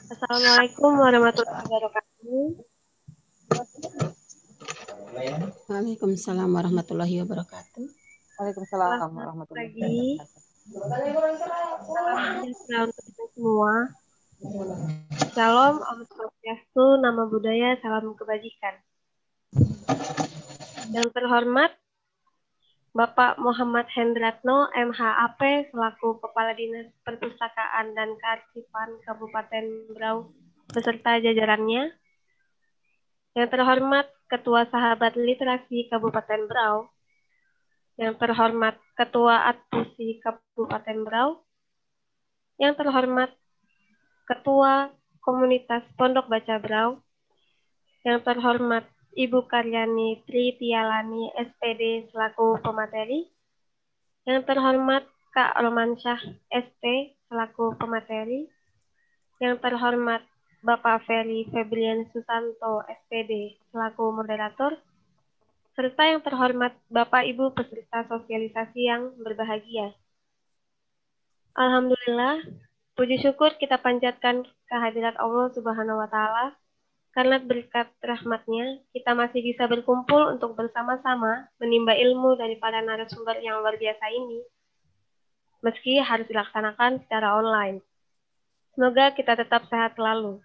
Assalamualaikum warahmatullahi wabarakatuh. Waalaikumsalam warahmatullahi wabarakatuh. Waalaikumsalam warahmatullahi Pagi. wabarakatuh. Salam sejahtera untuk kita semua. Shalom, Om Swastiastu, Nama Budaya, Salam Kebajikan. Yang terhormat Bapak Muhammad Hendratno, MHAP, selaku Kepala Dinas Perpustakaan dan Kearsipan Kabupaten Berau, beserta jajarannya. Yang terhormat Ketua Sahabat Literasi Kabupaten Berau. Yang terhormat Ketua Adpusi Kabupaten Berau. Yang terhormat Ketua Komunitas Pondok Baca Berau. Yang terhormat Ibu Karyani Tri Tialani, SPD, selaku pemateri. Yang terhormat Kak Romansyah, ST, selaku pemateri. Yang terhormat Bapak Ferry Febrian Susanto, SPD, selaku moderator. Serta yang terhormat Bapak Ibu peserta sosialisasi yang berbahagia. Alhamdulillah, puji syukur kita panjatkan kehadirat Allah Subhanahu wa Ta'ala. Karena berkat rahmatnya, kita masih bisa berkumpul untuk bersama-sama menimba ilmu dari para narasumber yang luar biasa ini, meski harus dilaksanakan secara online. Semoga kita tetap sehat selalu.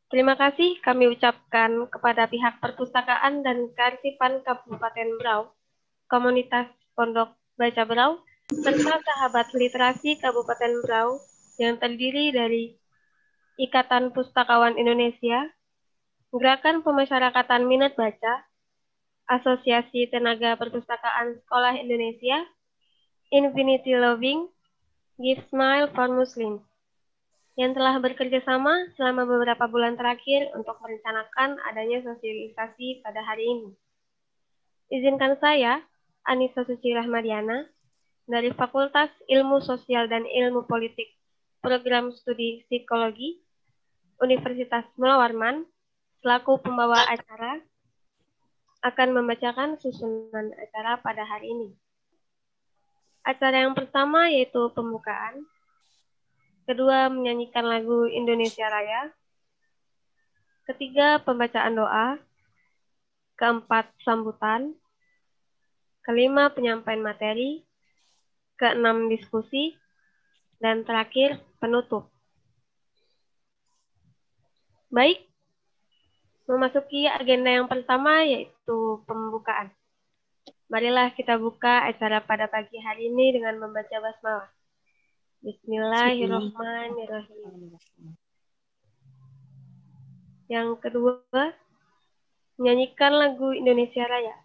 Terima kasih kami ucapkan kepada pihak Perpustakaan dan Kearsipan Kabupaten Berau, Komunitas Pondok Baca Berau, serta Sahabat Literasi Kabupaten Berau yang terdiri dari Ikatan Pustakawan Indonesia, Gerakan Pemasyarakatan Minat Baca, Asosiasi Tenaga Perpustakaan Sekolah Indonesia, Infinity Loving, Give Smile for Muslims, yang telah bekerja sama selama beberapa bulan terakhir untuk merencanakan adanya sosialisasi pada hari ini. Izinkan saya, Anissa Suci Rahmadiana, dari Fakultas Ilmu Sosial dan Ilmu Politik, Program Studi Psikologi, Universitas Mula Warman, selaku pembawa acara, akan membacakan susunan acara pada hari ini. Acara yang pertama yaitu pembukaan, kedua menyanyikan lagu Indonesia Raya, ketiga pembacaan doa, keempat sambutan, kelima penyampaian materi, keenam diskusi, dan terakhir penutup. Baik, memasuki agenda yang pertama yaitu pembukaan. Marilah kita buka acara pada pagi hari ini dengan membaca basmalah. Bismillahirrahmanirrahim. Yang kedua, menyanyikan lagu Indonesia Raya.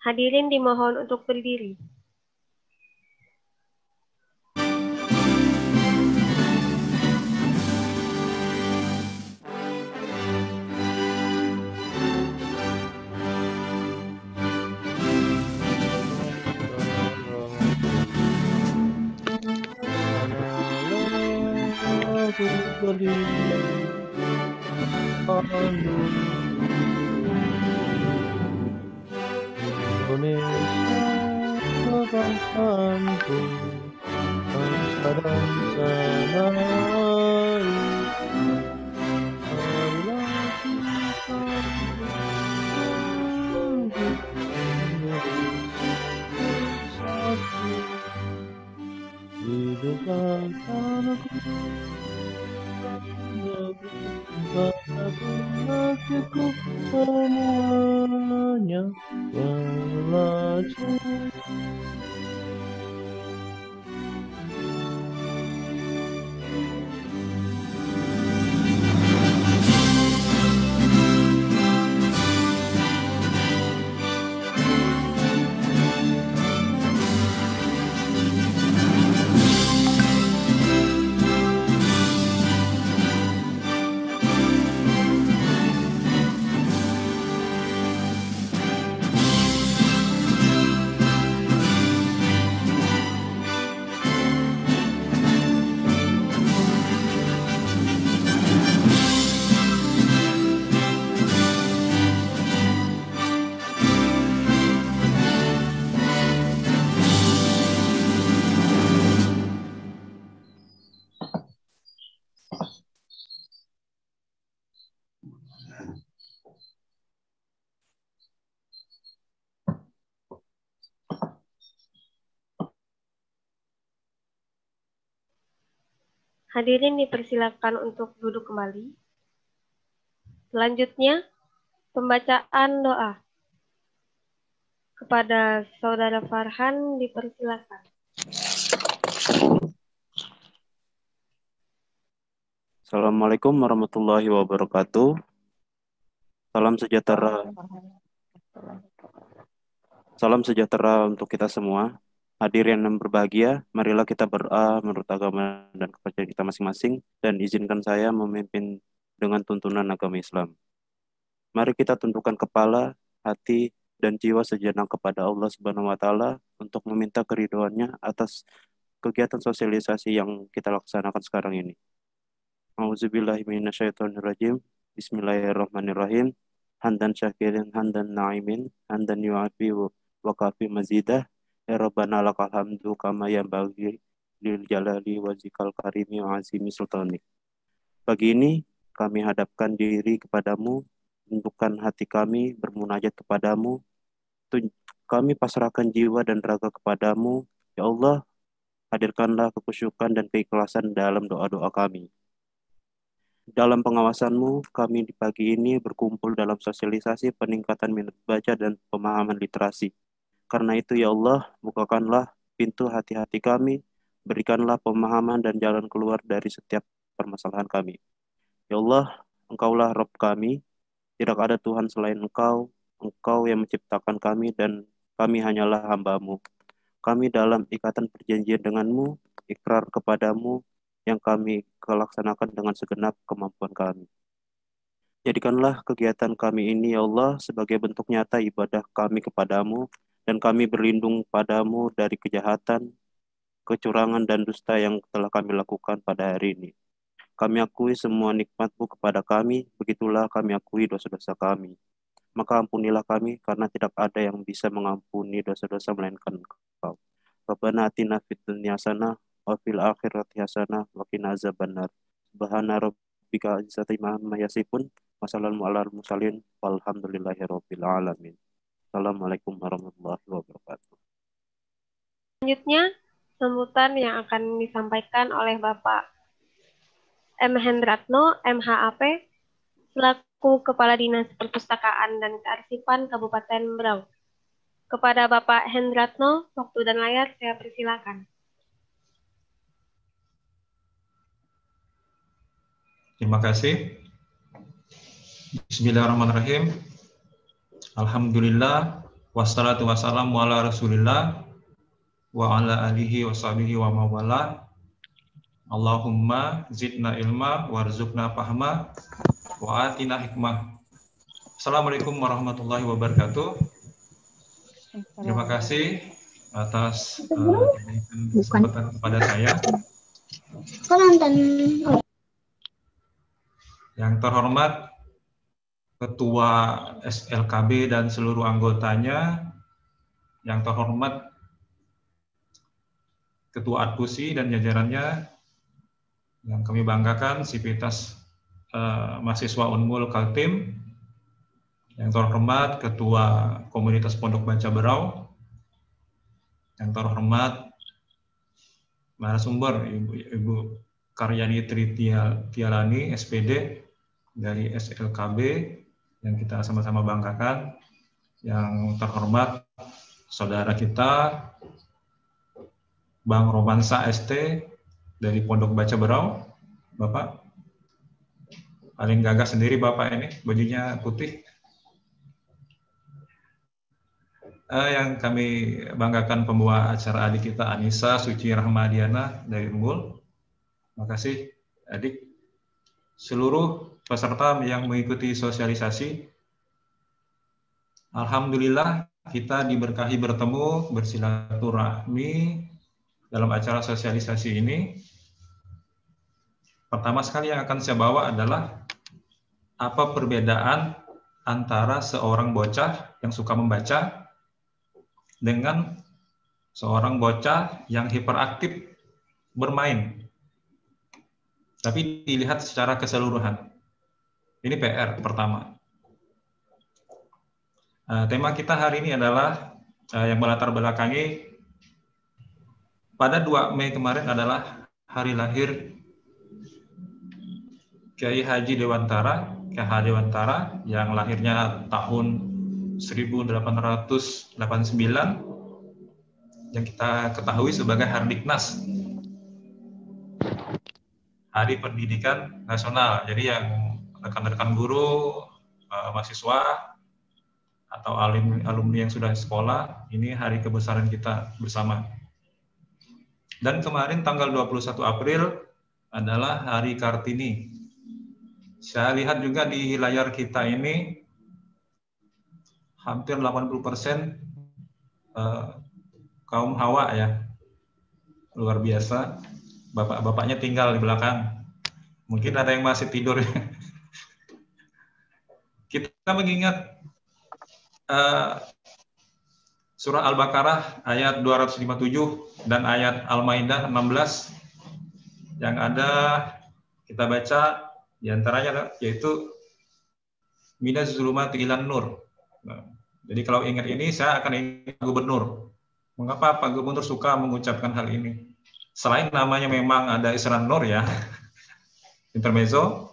Hadirin dimohon untuk berdiri. Indonesia bangsaku, bangsa dan tanah hiduplah tanahku, bangsaku, rakyatku, semuanya melaju. Hadirin dipersilakan untuk duduk kembali. Selanjutnya, pembacaan doa. Kepada Saudara Farhan dipersilakan. Assalamualaikum warahmatullahi wabarakatuh. Salam sejahtera. Salam sejahtera untuk kita semua. Hadirin yang berbahagia, marilah kita berdoa menurut agama dan kepercayaan kita masing-masing, dan izinkan saya memimpin dengan tuntunan agama Islam. Mari kita tundukkan kepala, hati, dan jiwa sejenak kepada Allah Subhanahu wa Ta'ala untuk meminta keridhoannya atas kegiatan sosialisasi yang kita laksanakan sekarang ini. A'udzubillahi minasyaitonirrajim. Bismillahirrahmanirrahim. Hamdan syakirin, hamdan na'imin, hamdan yu'afi wa kafi mazidah. Ya Rabbana lakal hamdu kama yanbaghi lil jalali wa zikal karimi wa azimi sultanik. Pagi ini kami hadapkan diri kepadamu, tundukkan hati kami, bermunajat kepadamu. Kami pasrahkan jiwa dan raga kepadamu. Ya Allah, hadirkanlah kekhusyukan dan keikhlasan dalam doa-doa kami. Dalam pengawasanmu, kami di pagi ini berkumpul dalam sosialisasi peningkatan minat baca dan pemahaman literasi. Karena itu, ya Allah, bukakanlah pintu hati-hati kami, berikanlah pemahaman dan jalan keluar dari setiap permasalahan kami. Ya Allah, Engkaulah Rabb kami, tidak ada Tuhan selain Engkau, Engkau yang menciptakan kami dan kami hanyalah hamba-Mu. Kami dalam ikatan perjanjian denganmu, ikrar kepadamu, yang kami laksanakan dengan segenap kemampuan kami. Jadikanlah kegiatan kami ini, ya Allah, sebagai bentuk nyata ibadah kami kepadamu, dan kami berlindung padamu dari kejahatan, kecurangan, dan dusta yang telah kami lakukan pada hari ini. Kami akui semua nikmat-Mu kepada kami, begitulah kami akui dosa-dosa kami. Maka ampunilah kami, karena tidak ada yang bisa mengampuni dosa-dosa melainkan Engkau. Rabbana atina fid dunya hasanah wa fil akhirati hasanah wa qina azabannar. Subhana rabbika izzati amma yasifun wa salamun alal mursalin walhamdulillahi rabbil alamin. Assalamualaikum warahmatullahi wabarakatuh. Selanjutnya, sambutan yang akan disampaikan oleh Bapak M. Hendratno, MHAP, selaku Kepala Dinas Perpustakaan dan Kearsipan Kabupaten Berau. Kepada Bapak Hendratno, waktu dan layar saya persilakan. Terima kasih. Bismillahirrahmanirrahim. Alhamdulillah, wassalatu wassalamu ala rasulillah, wa ala alihi wa sahbihi wa mawala. Allahumma zidna ilma, warzuqna fahma, wa atina hikmah. Assalamualaikum warahmatullahi wabarakatuh. Terima kasih atas kesempatan kepada saya. Yang terhormat Ketua SLKB dan seluruh anggotanya, yang terhormat Ketua Adpusi dan jajarannya, yang kami banggakan Sivitas Mahasiswa Unmul Kaltim, yang terhormat Ketua Komunitas Pondok Baca Berau, yang terhormat narasumber Ibu Karyani Tritialani, SPD dari SLKB, yang kita sama-sama banggakan, yang terhormat saudara kita Bang Romansa ST dari Pondok Baca Berau, Bapak paling gagah sendiri Bapak ini, bajunya putih. Yang kami banggakan pembawa acara adik kita Anissa Suci Rahmadiana dari Unggul. Terima kasih adik. Seluruh peserta yang mengikuti sosialisasi, alhamdulillah kita diberkahi bertemu, bersilaturahmi dalam acara sosialisasi ini. Pertama sekali yang akan saya bawa adalah apa perbedaan antara seorang bocah yang suka membaca dengan seorang bocah yang hiperaktif bermain. Tapi dilihat secara keseluruhan. Ini PR pertama. Tema kita hari ini adalah yang melatar belakangi pada 2 Mei kemarin adalah hari lahir Kiai Haji Dewantara, KH Dewantara yang lahirnya tahun 1889 yang kita ketahui sebagai Hardiknas, Hari Pendidikan Nasional. Jadi yang rekan-rekan guru, mahasiswa atau alumni yang sudah sekolah, ini hari kebesaran kita bersama. Dan kemarin tanggal 21 April adalah Hari Kartini. Saya lihat juga di layar kita ini hampir 80% kaum Hawa ya. Luar biasa. Bapak-bapaknya tinggal di belakang. Mungkin ada yang masih tidur. Kita mengingat surah Al-Baqarah ayat 257 dan ayat Al-Maidah 16 yang ada kita baca diantaranya yaitu minaz zulumati ilan nur. Nah, jadi kalau ingat ini saya akan ingat Gubernur. Mengapa Pak Gubernur suka mengucapkan hal ini? Selain namanya memang ada Isra Nur ya, intermezzo,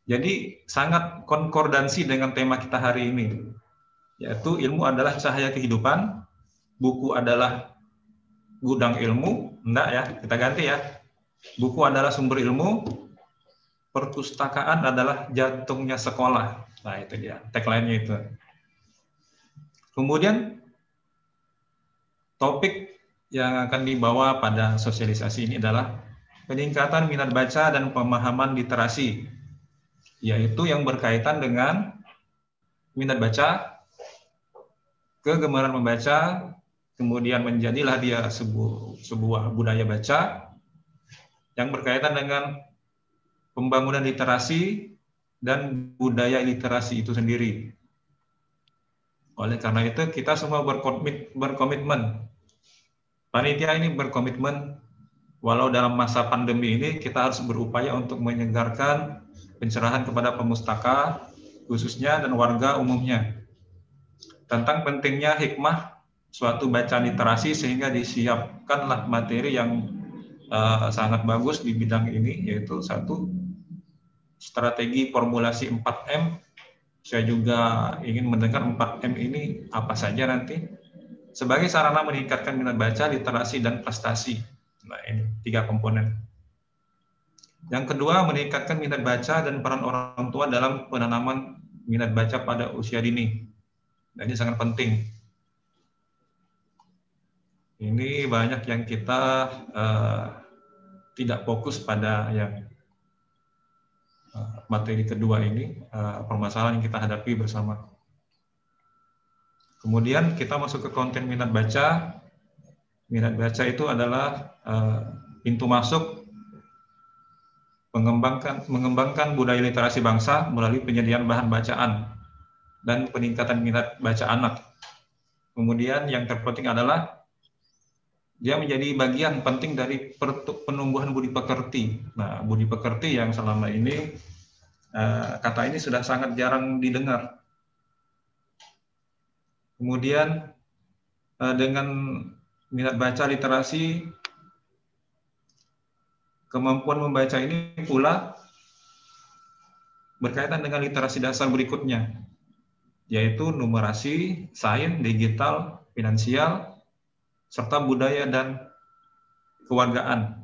jadi sangat konkordansi dengan tema kita hari ini, yaitu ilmu adalah cahaya kehidupan, buku adalah gudang ilmu, enggak ya, kita ganti ya, buku adalah sumber ilmu, perpustakaan adalah jantungnya sekolah. Nah itu dia, tagline-nya itu. Kemudian topik yang akan dibawa pada sosialisasi ini adalah peningkatan minat baca dan pemahaman literasi, yaitu yang berkaitan dengan minat baca, kegemaran membaca, kemudian menjadilah dia sebuah budaya baca yang berkaitan dengan pembangunan literasi dan budaya literasi itu sendiri. Oleh karena itu kita semua berkomitmen. Panitia ini berkomitmen walau dalam masa pandemi ini kita harus berupaya untuk menyegarkan pencerahan kepada pemustaka khususnya dan warga umumnya tentang pentingnya hikmah suatu bacaan literasi sehingga disiapkanlah materi yang sangat bagus di bidang ini, yaitu satu, strategi formulasi 4M. Saya juga ingin mendengar 4M ini apa saja nanti sebagai sarana meningkatkan minat baca, literasi, dan prestasi. Nah, ini 3 komponen. Yang kedua, meningkatkan minat baca dan peran orang tua dalam penanaman minat baca pada usia dini. Nah, ini sangat penting. Ini banyak yang kita tidak fokus pada yang materi kedua ini, permasalahan yang kita hadapi bersama. Kemudian kita masuk ke konten minat baca. Minat baca itu adalah pintu masuk mengembangkan budaya literasi bangsa melalui penyediaan bahan bacaan dan peningkatan minat baca anak. Kemudian yang terpenting adalah dia menjadi bagian penting dari penumbuhan budi pekerti. Nah, budi pekerti yang selama ini kata ini sudah sangat jarang didengar. Kemudian dengan minat baca literasi, kemampuan membaca ini pula berkaitan dengan literasi dasar berikutnya, yaitu numerasi, sains, digital, finansial, serta budaya dan kewargaan.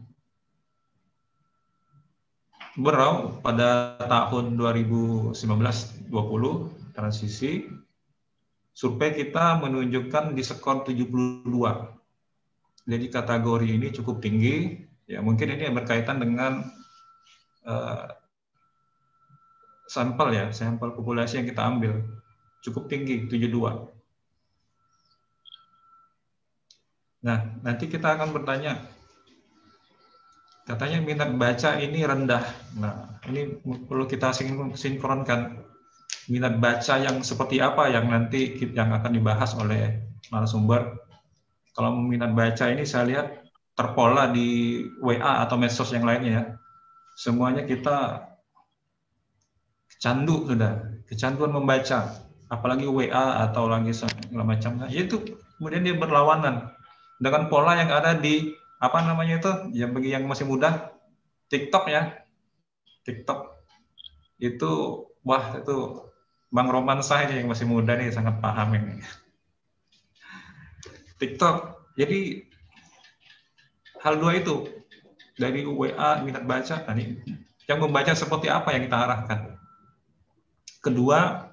Berau pada tahun 2019-20 transisi, survei kita menunjukkan di skor 72. Jadi kategori ini cukup tinggi. Ya, mungkin ini berkaitan dengan sampel populasi yang kita ambil. Cukup tinggi, 72. Nah, nanti kita akan bertanya, katanya minat baca ini rendah. Nah, ini perlu kita sinkronkan. Minat baca yang seperti apa yang nanti yang akan dibahas oleh narasumber. Kalau minat baca ini saya lihat terpola di WA atau medsos yang lainnya ya. Semuanya kita kecanduan membaca, apalagi WA atau lagi segala macamnya. Itu kemudian dia berlawanan dengan pola yang ada di apa namanya itu, yang bagi yang masih muda, TikTok ya. TikTok. itu wah itu Bang Roman saya yang masih muda nih sangat paham ini. TikTok. Jadi hal dua itu dari WA minat baca tadi yang membaca seperti apa yang kita arahkan. Kedua,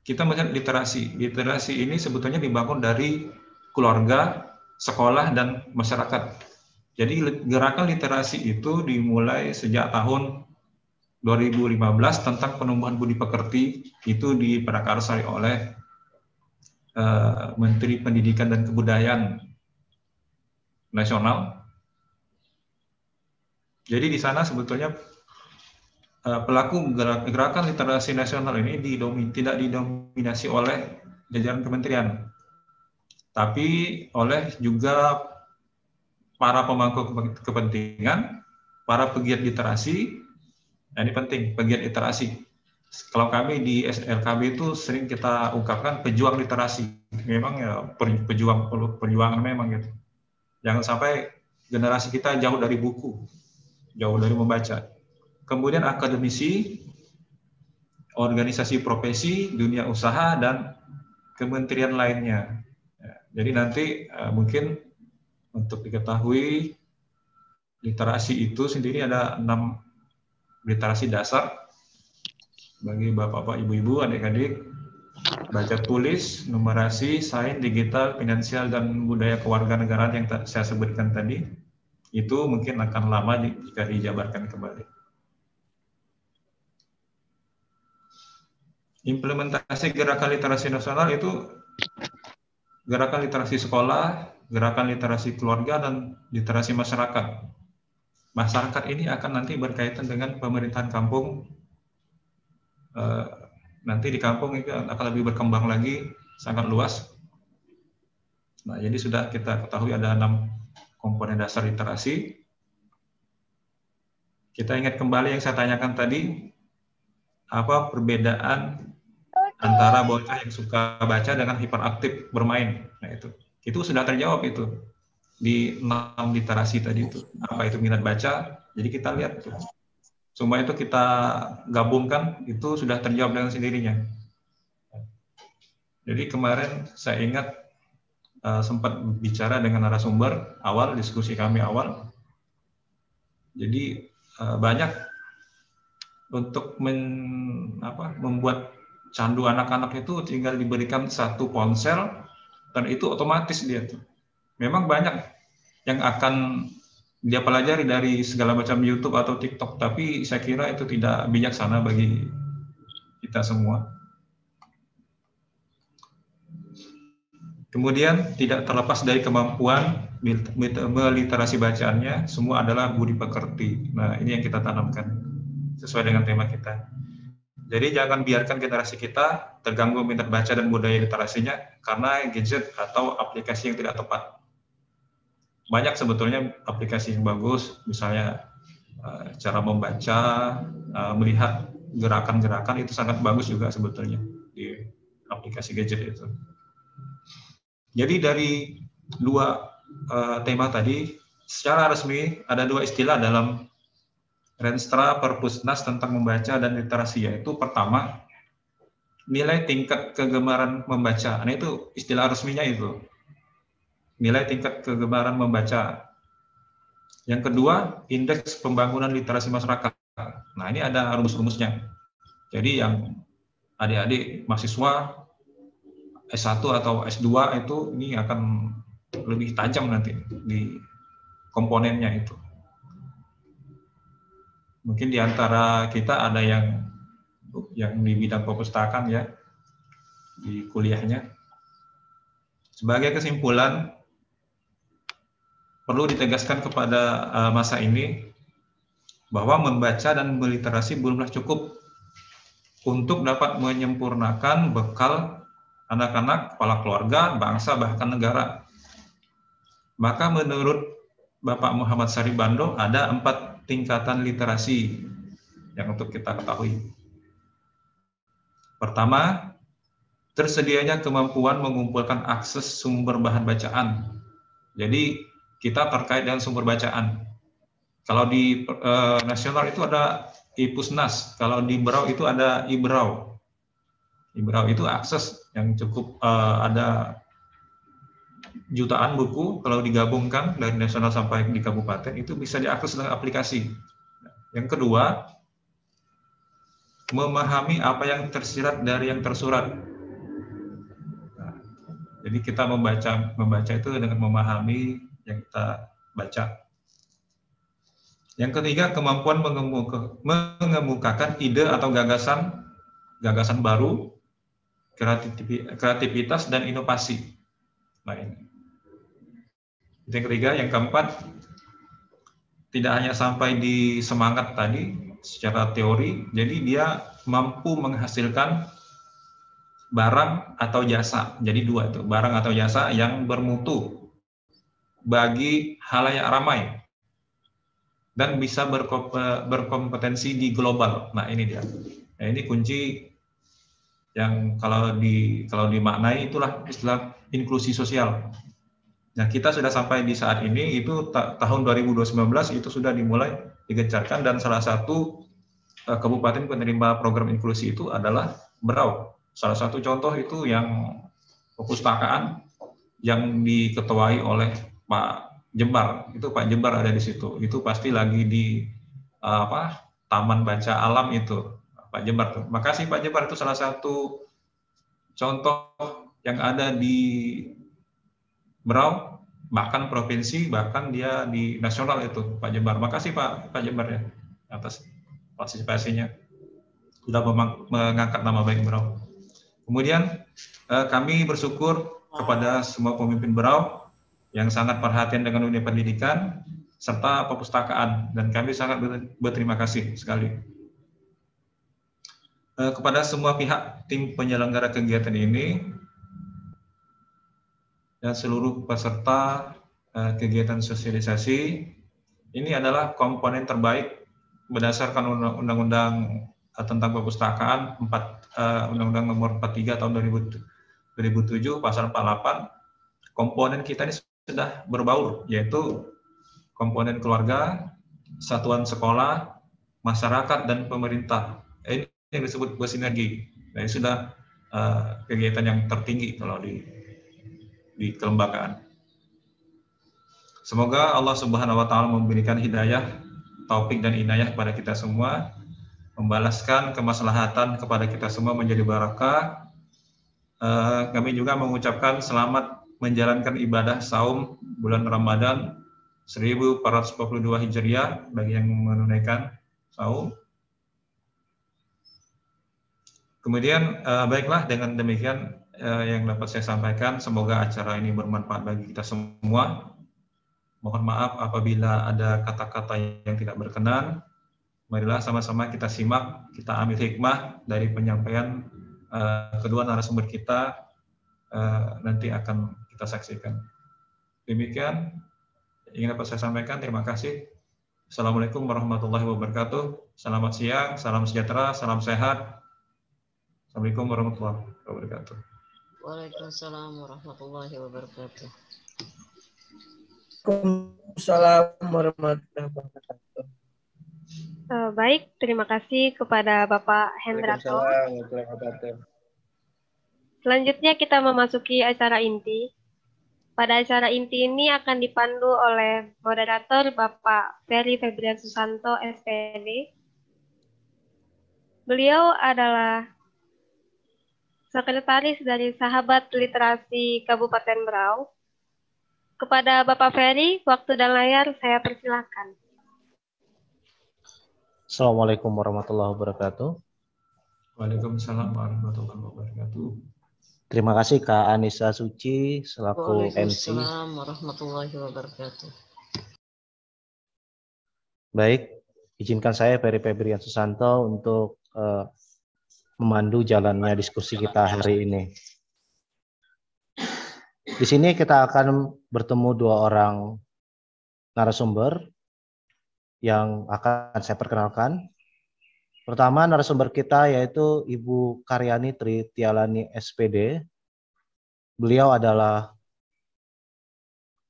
kita melihat literasi. Literasi ini sebetulnya dibangun dari keluarga, sekolah, dan masyarakat. Jadi gerakan literasi itu dimulai sejak tahun 2015 tentang penumbuhan budi pekerti, itu diprakarsai oleh Menteri Pendidikan dan Kebudayaan Nasional. Jadi di sana sebetulnya pelaku gerakan literasi nasional ini tidak didominasi oleh jajaran kementerian, tapi oleh juga para pemangku kepentingan, para pegiat literasi. Nah, ini penting, pegiat literasi. Kalau kami di SLKB itu sering kita ungkapkan pejuang literasi. Memang ya perjuangan memang gitu. Jangan sampai generasi kita jauh dari buku, jauh dari membaca. Kemudian akademisi, organisasi profesi, dunia usaha, dan kementerian lainnya. Jadi nanti mungkin untuk diketahui literasi itu sendiri ada 6 literasi dasar bagi bapak-bapak, ibu-ibu, adik-adik. Baca tulis, numerasi, sains, digital, finansial, dan budaya kewarganegaraan yang saya sebutkan tadi. Itu mungkin akan lama jika dijabarkan kembali. Implementasi gerakan literasi nasional itu gerakan literasi sekolah, gerakan literasi keluarga, dan literasi masyarakat. Masyarakat ini akan nanti berkaitan dengan pemerintahan kampung. Nanti di kampung itu akan lebih berkembang lagi, sangat luas. Nah, jadi sudah kita ketahui ada 6 komponen dasar literasi. Kita ingat kembali yang saya tanyakan tadi, apa perbedaan antara bocah yang suka baca dengan hiperaktif bermain. Nah, itu sudah terjawab itu di 6 literasi tadi itu. Apa itu minat baca? Jadi kita lihat tuh. Semua itu kita gabungkan, itu sudah terjawab dengan sendirinya. Jadi kemarin saya ingat sempat bicara dengan narasumber awal, diskusi kami awal. Jadi banyak untuk membuat candu anak-anak itu tinggal diberikan 1 ponsel, dan itu otomatis dia tuh. Memang banyak yang akan dia pelajari dari segala macam YouTube atau TikTok, tapi saya kira itu tidak bijaksana bagi kita semua. Kemudian tidak terlepas dari kemampuan meliterasi bacaannya, semua adalah budi pekerti. Nah, ini yang kita tanamkan sesuai dengan tema kita. Jadi jangan biarkan generasi kita terganggu minat baca dan budaya literasinya karena gadget atau aplikasi yang tidak tepat. Banyak sebetulnya aplikasi yang bagus, misalnya cara membaca, melihat gerakan-gerakan itu sangat bagus juga sebetulnya di aplikasi gadget itu. Jadi dari 2 tema tadi, secara resmi ada 2 istilah dalam Renstra Perpusnas tentang membaca dan literasi, yaitu pertama, nilai tingkat kegemaran membaca. Nah, itu istilah resminya itu. Nilai tingkat kegemaran membaca. Yang kedua, indeks pembangunan literasi masyarakat. Nah, ini ada rumus-rumusnya. Jadi yang adik-adik mahasiswa S1 atau S2 itu ini akan lebih tajam nanti di komponennya itu. Mungkin di antara kita ada yang di bidang perpustakaan ya, di kuliahnya. Sebagai kesimpulan, perlu ditegaskan kepada masa ini bahwa membaca dan meliterasi belumlah cukup untuk dapat menyempurnakan bekal anak-anak, kepala keluarga, bangsa, bahkan negara. Maka menurut Bapak Muhammad Saribando ada 4 tingkatan literasi yang untuk kita ketahui. Pertama, tersedianya kemampuan mengumpulkan akses sumber bahan bacaan. Jadi kita terkait dengan sumber bacaan. Kalau di nasional itu ada IPUSNAS, kalau di Berau itu ada IBRAU. IBRAU itu akses yang cukup, ada jutaan buku, kalau digabungkan dari nasional sampai di kabupaten itu bisa diakses dengan aplikasi. Yang kedua, memahami apa yang tersirat dari yang tersurat. Nah, jadi kita membaca itu dengan memahami yang kita baca. Yang ketiga, kemampuan mengemukakan ide atau gagasan baru, kreativitas dan inovasi. Nah, ini. Yang ketiga, yang keempat, tidak hanya sampai di semangat tadi secara teori, jadi dia mampu menghasilkan barang atau jasa. Jadi dua itu, barang atau jasa yang bermutu bagi halayak ramai dan bisa berkompetensi di global. Nah, ini dia. Nah, ini kunci yang kalau dimaknai itulah istilah inklusi sosial. Nah, kita sudah sampai di saat ini, itu tahun 2019 itu sudah dimulai digencarkan, dan salah satu kabupaten penerima program inklusi itu adalah Berau. Salah satu contoh itu yang perpustakaan yang diketuai oleh Pak Jembar. Itu Pak Jembar ada di situ. Itu pasti lagi di Taman Baca Alam itu, Pak Jembar. Makasih Pak Jembar, itu salah satu contoh yang ada di Berau, bahkan provinsi, bahkan dia di nasional itu Pak Jembar. Makasih Pak Jembar ya atas partisipasinya, sudah mengangkat nama baik Berau. Kemudian kami bersyukur kepada semua pemimpin Berau yang sangat perhatian dengan dunia pendidikan serta perpustakaan, dan kami sangat berterima kasih sekali kepada semua pihak tim penyelenggara kegiatan ini dan seluruh peserta kegiatan sosialisasi. Ini adalah komponen terbaik berdasarkan Undang-Undang tentang Perpustakaan, Undang-Undang Nomor 43 tahun 2007 pasal 48. Komponen kita ini sudah berbaur, yaitu komponen keluarga, satuan sekolah, masyarakat, dan pemerintah. Ini yang disebut bersinergi. Nah, ini sudah kegiatan yang tertinggi kalau di kelembagaan. Semoga Allah Subhanahu wa Ta'ala memberikan hidayah, taufik, dan inayah kepada kita semua, membalaskan kemaslahatan kepada kita semua menjadi barakah. Kami juga mengucapkan selamat menjalankan ibadah saum bulan Ramadan 1442 Hijriah bagi yang menunaikan saum. Kemudian baiklah, dengan demikian yang dapat saya sampaikan. Semoga acara ini bermanfaat bagi kita semua. Mohon maaf apabila ada kata-kata yang tidak berkenan. Marilah sama-sama kita simak, kita ambil hikmah dari penyampaian kedua narasumber kita, nanti akan kita saksikan. Demikian yang dapat saya sampaikan. Terima kasih. Assalamualaikum warahmatullahi wabarakatuh. Selamat siang, salam sejahtera, salam sehat. Assalamualaikum warahmatullahi wabarakatuh. Waalaikumsalam warahmatullahi wabarakatuh. Waalaikumsalam warahmatullahi wabarakatuh. Baik, terima kasih kepada Bapak Hendrato. Selanjutnya kita memasuki acara inti. Pada acara inti ini akan dipandu oleh moderator Bapak Ferry Febrian Susanto, SPD. Beliau adalah sekretaris dari Sahabat Literasi Kabupaten Berau. Kepada Bapak Ferry, waktu dan layar saya persilakan. Assalamualaikum warahmatullahi wabarakatuh. Waalaikumsalam warahmatullahi wabarakatuh. Terima kasih Kak Anissa Suci selaku MC. Waalaikumsalam warahmatullahi wabarakatuh. Baik, izinkan saya Ferry Febrian Susanto untuk memandu jalannya diskusi kita hari ini. Di sini kita akan bertemu dua orang narasumber yang akan saya perkenalkan. Pertama, narasumber kita yaitu Ibu Karyani Tritialani SPD. Beliau adalah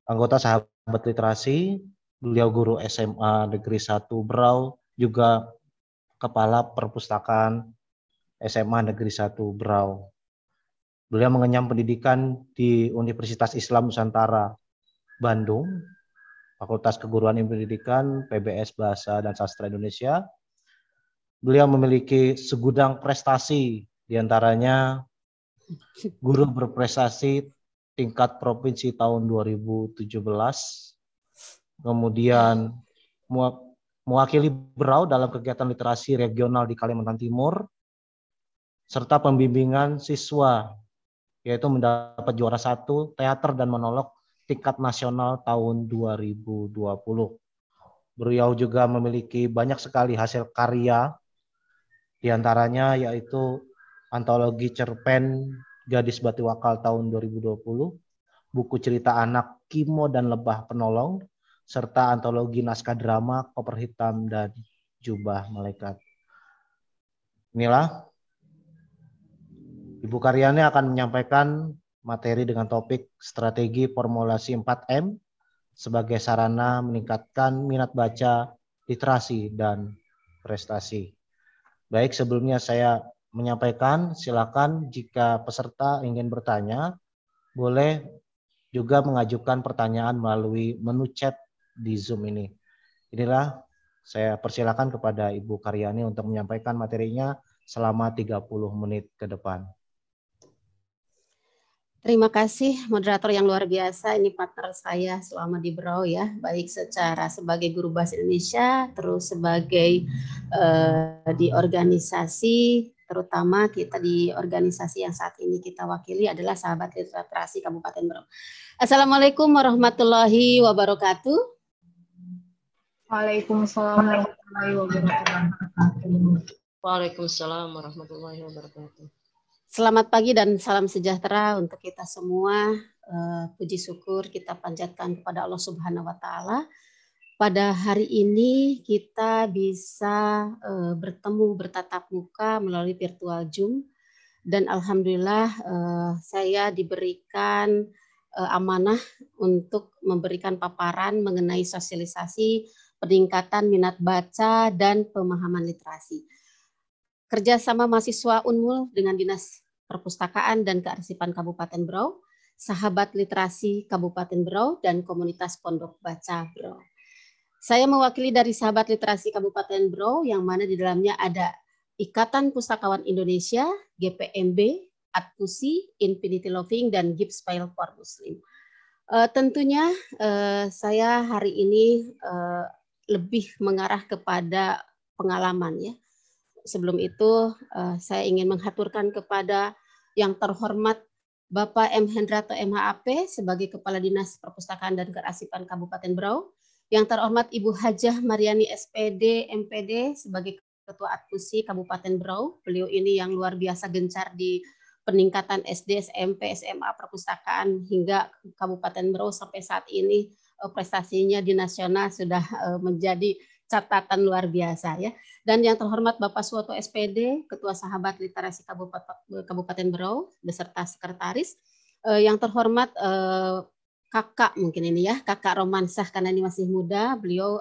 anggota Sahabat Literasi Beliau guru SMA Negeri 1 Berau, juga Kepala Perpustakaan SMA Negeri 1 Berau. Beliau mengenyam pendidikan di Universitas Islam Nusantara Bandung, Fakultas Keguruan Ilmu Pendidikan, PBS Bahasa dan Sastra Indonesia. Beliau memiliki segudang prestasi, diantaranya guru berprestasi tingkat provinsi tahun 2017, kemudian mewakili Berau dalam kegiatan literasi regional di Kalimantan Timur, serta pembimbingan siswa, yaitu mendapat juara 1 teater dan monolog tingkat nasional tahun 2020. Beliau juga memiliki banyak sekali hasil karya, diantaranya yaitu antologi cerpen Gadis Batu Wakal tahun 2020, buku cerita anak Kimo dan Lebah Penolong, serta antologi naskah drama Koper Hitam dan Jubah Malaikat. Inilah Ibu Karyani akan menyampaikan materi dengan topik strategi formulasi 4M sebagai sarana meningkatkan minat baca, literasi, dan prestasi. Baik, sebelumnya saya menyampaikan, silakan jika peserta ingin bertanya, boleh juga mengajukan pertanyaan melalui menu chat di Zoom ini. Inilah saya persilakan kepada Ibu Karyani untuk menyampaikan materinya selama 30 menit ke depan. Terima kasih moderator yang luar biasa, ini partner saya selama di Berau ya, baik secara sebagai guru bahasa Indonesia, terus sebagai di organisasi, terutama kita di organisasi yang saat ini kita wakili adalah Sahabat Literasi Kabupaten Berau. Assalamualaikum warahmatullahi wabarakatuh. Waalaikumsalam warahmatullahi wabarakatuh. Waalaikumsalam warahmatullahi wabarakatuh. Selamat pagi dan salam sejahtera untuk kita semua. Puji syukur kita panjatkan kepada Allah Subhanahu wa Ta'ala. Pada hari ini kita bisa bertemu bertatap muka melalui virtual Zoom, dan alhamdulillah saya diberikan amanah untuk memberikan paparan mengenai sosialisasi peningkatan minat baca dan pemahaman literasi. Kerjasama mahasiswa Unmul dengan Dinas Perpustakaan dan Kearsipan Kabupaten Berau, Sahabat Literasi Kabupaten Berau, dan Komunitas Pondok Baca Berau. Saya mewakili dari Sahabat Literasi Kabupaten Berau, yang mana di dalamnya ada Ikatan Pustakawan Indonesia, GPMB, Atpusi, Infinity Loving, dan Gibbs File for Muslim. Tentunya saya hari ini lebih mengarah kepada pengalaman ya. Sebelum itu saya ingin menghaturkan kepada yang terhormat Bapak M. Hendrato MHAP sebagai Kepala Dinas Perpustakaan dan Kearsipan Kabupaten Berau, yang terhormat Ibu Hajah Mariani SPD MPD sebagai Ketua Atpusi Kabupaten Berau. Beliau ini yang luar biasa gencar di peningkatan SD, SMP, SMA perpustakaan hingga Kabupaten Berau sampai saat ini prestasinya di nasional sudah menjadi catatan luar biasa ya. Dan yang terhormat Bapak Suwoto SPD, Ketua Sahabat Literasi Kabupaten Berau beserta sekretaris. Yang terhormat Kakak mungkin ini ya, Kakak Romansah karena ini masih muda, beliau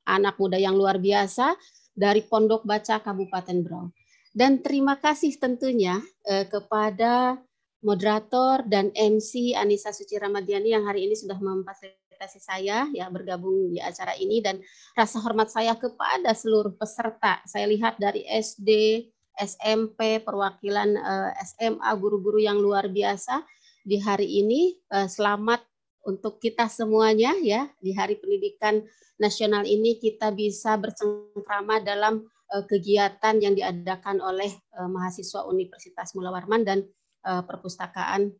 anak muda yang luar biasa dari Pondok Baca Kabupaten Berau. Dan terima kasih tentunya kepada moderator dan MC Anissa Suci Ramadiani yang hari ini sudah memfasilitasi saya ya bergabung di acara ini, dan rasa hormat saya kepada seluruh peserta. Saya lihat dari SD, SMP, perwakilan SMA, guru-guru yang luar biasa di hari ini. Selamat untuk kita semuanya ya, di Hari Pendidikan Nasional ini kita bisa bercengkrama dalam kegiatan yang diadakan oleh mahasiswa Universitas Mula Warman dan Perpustakaan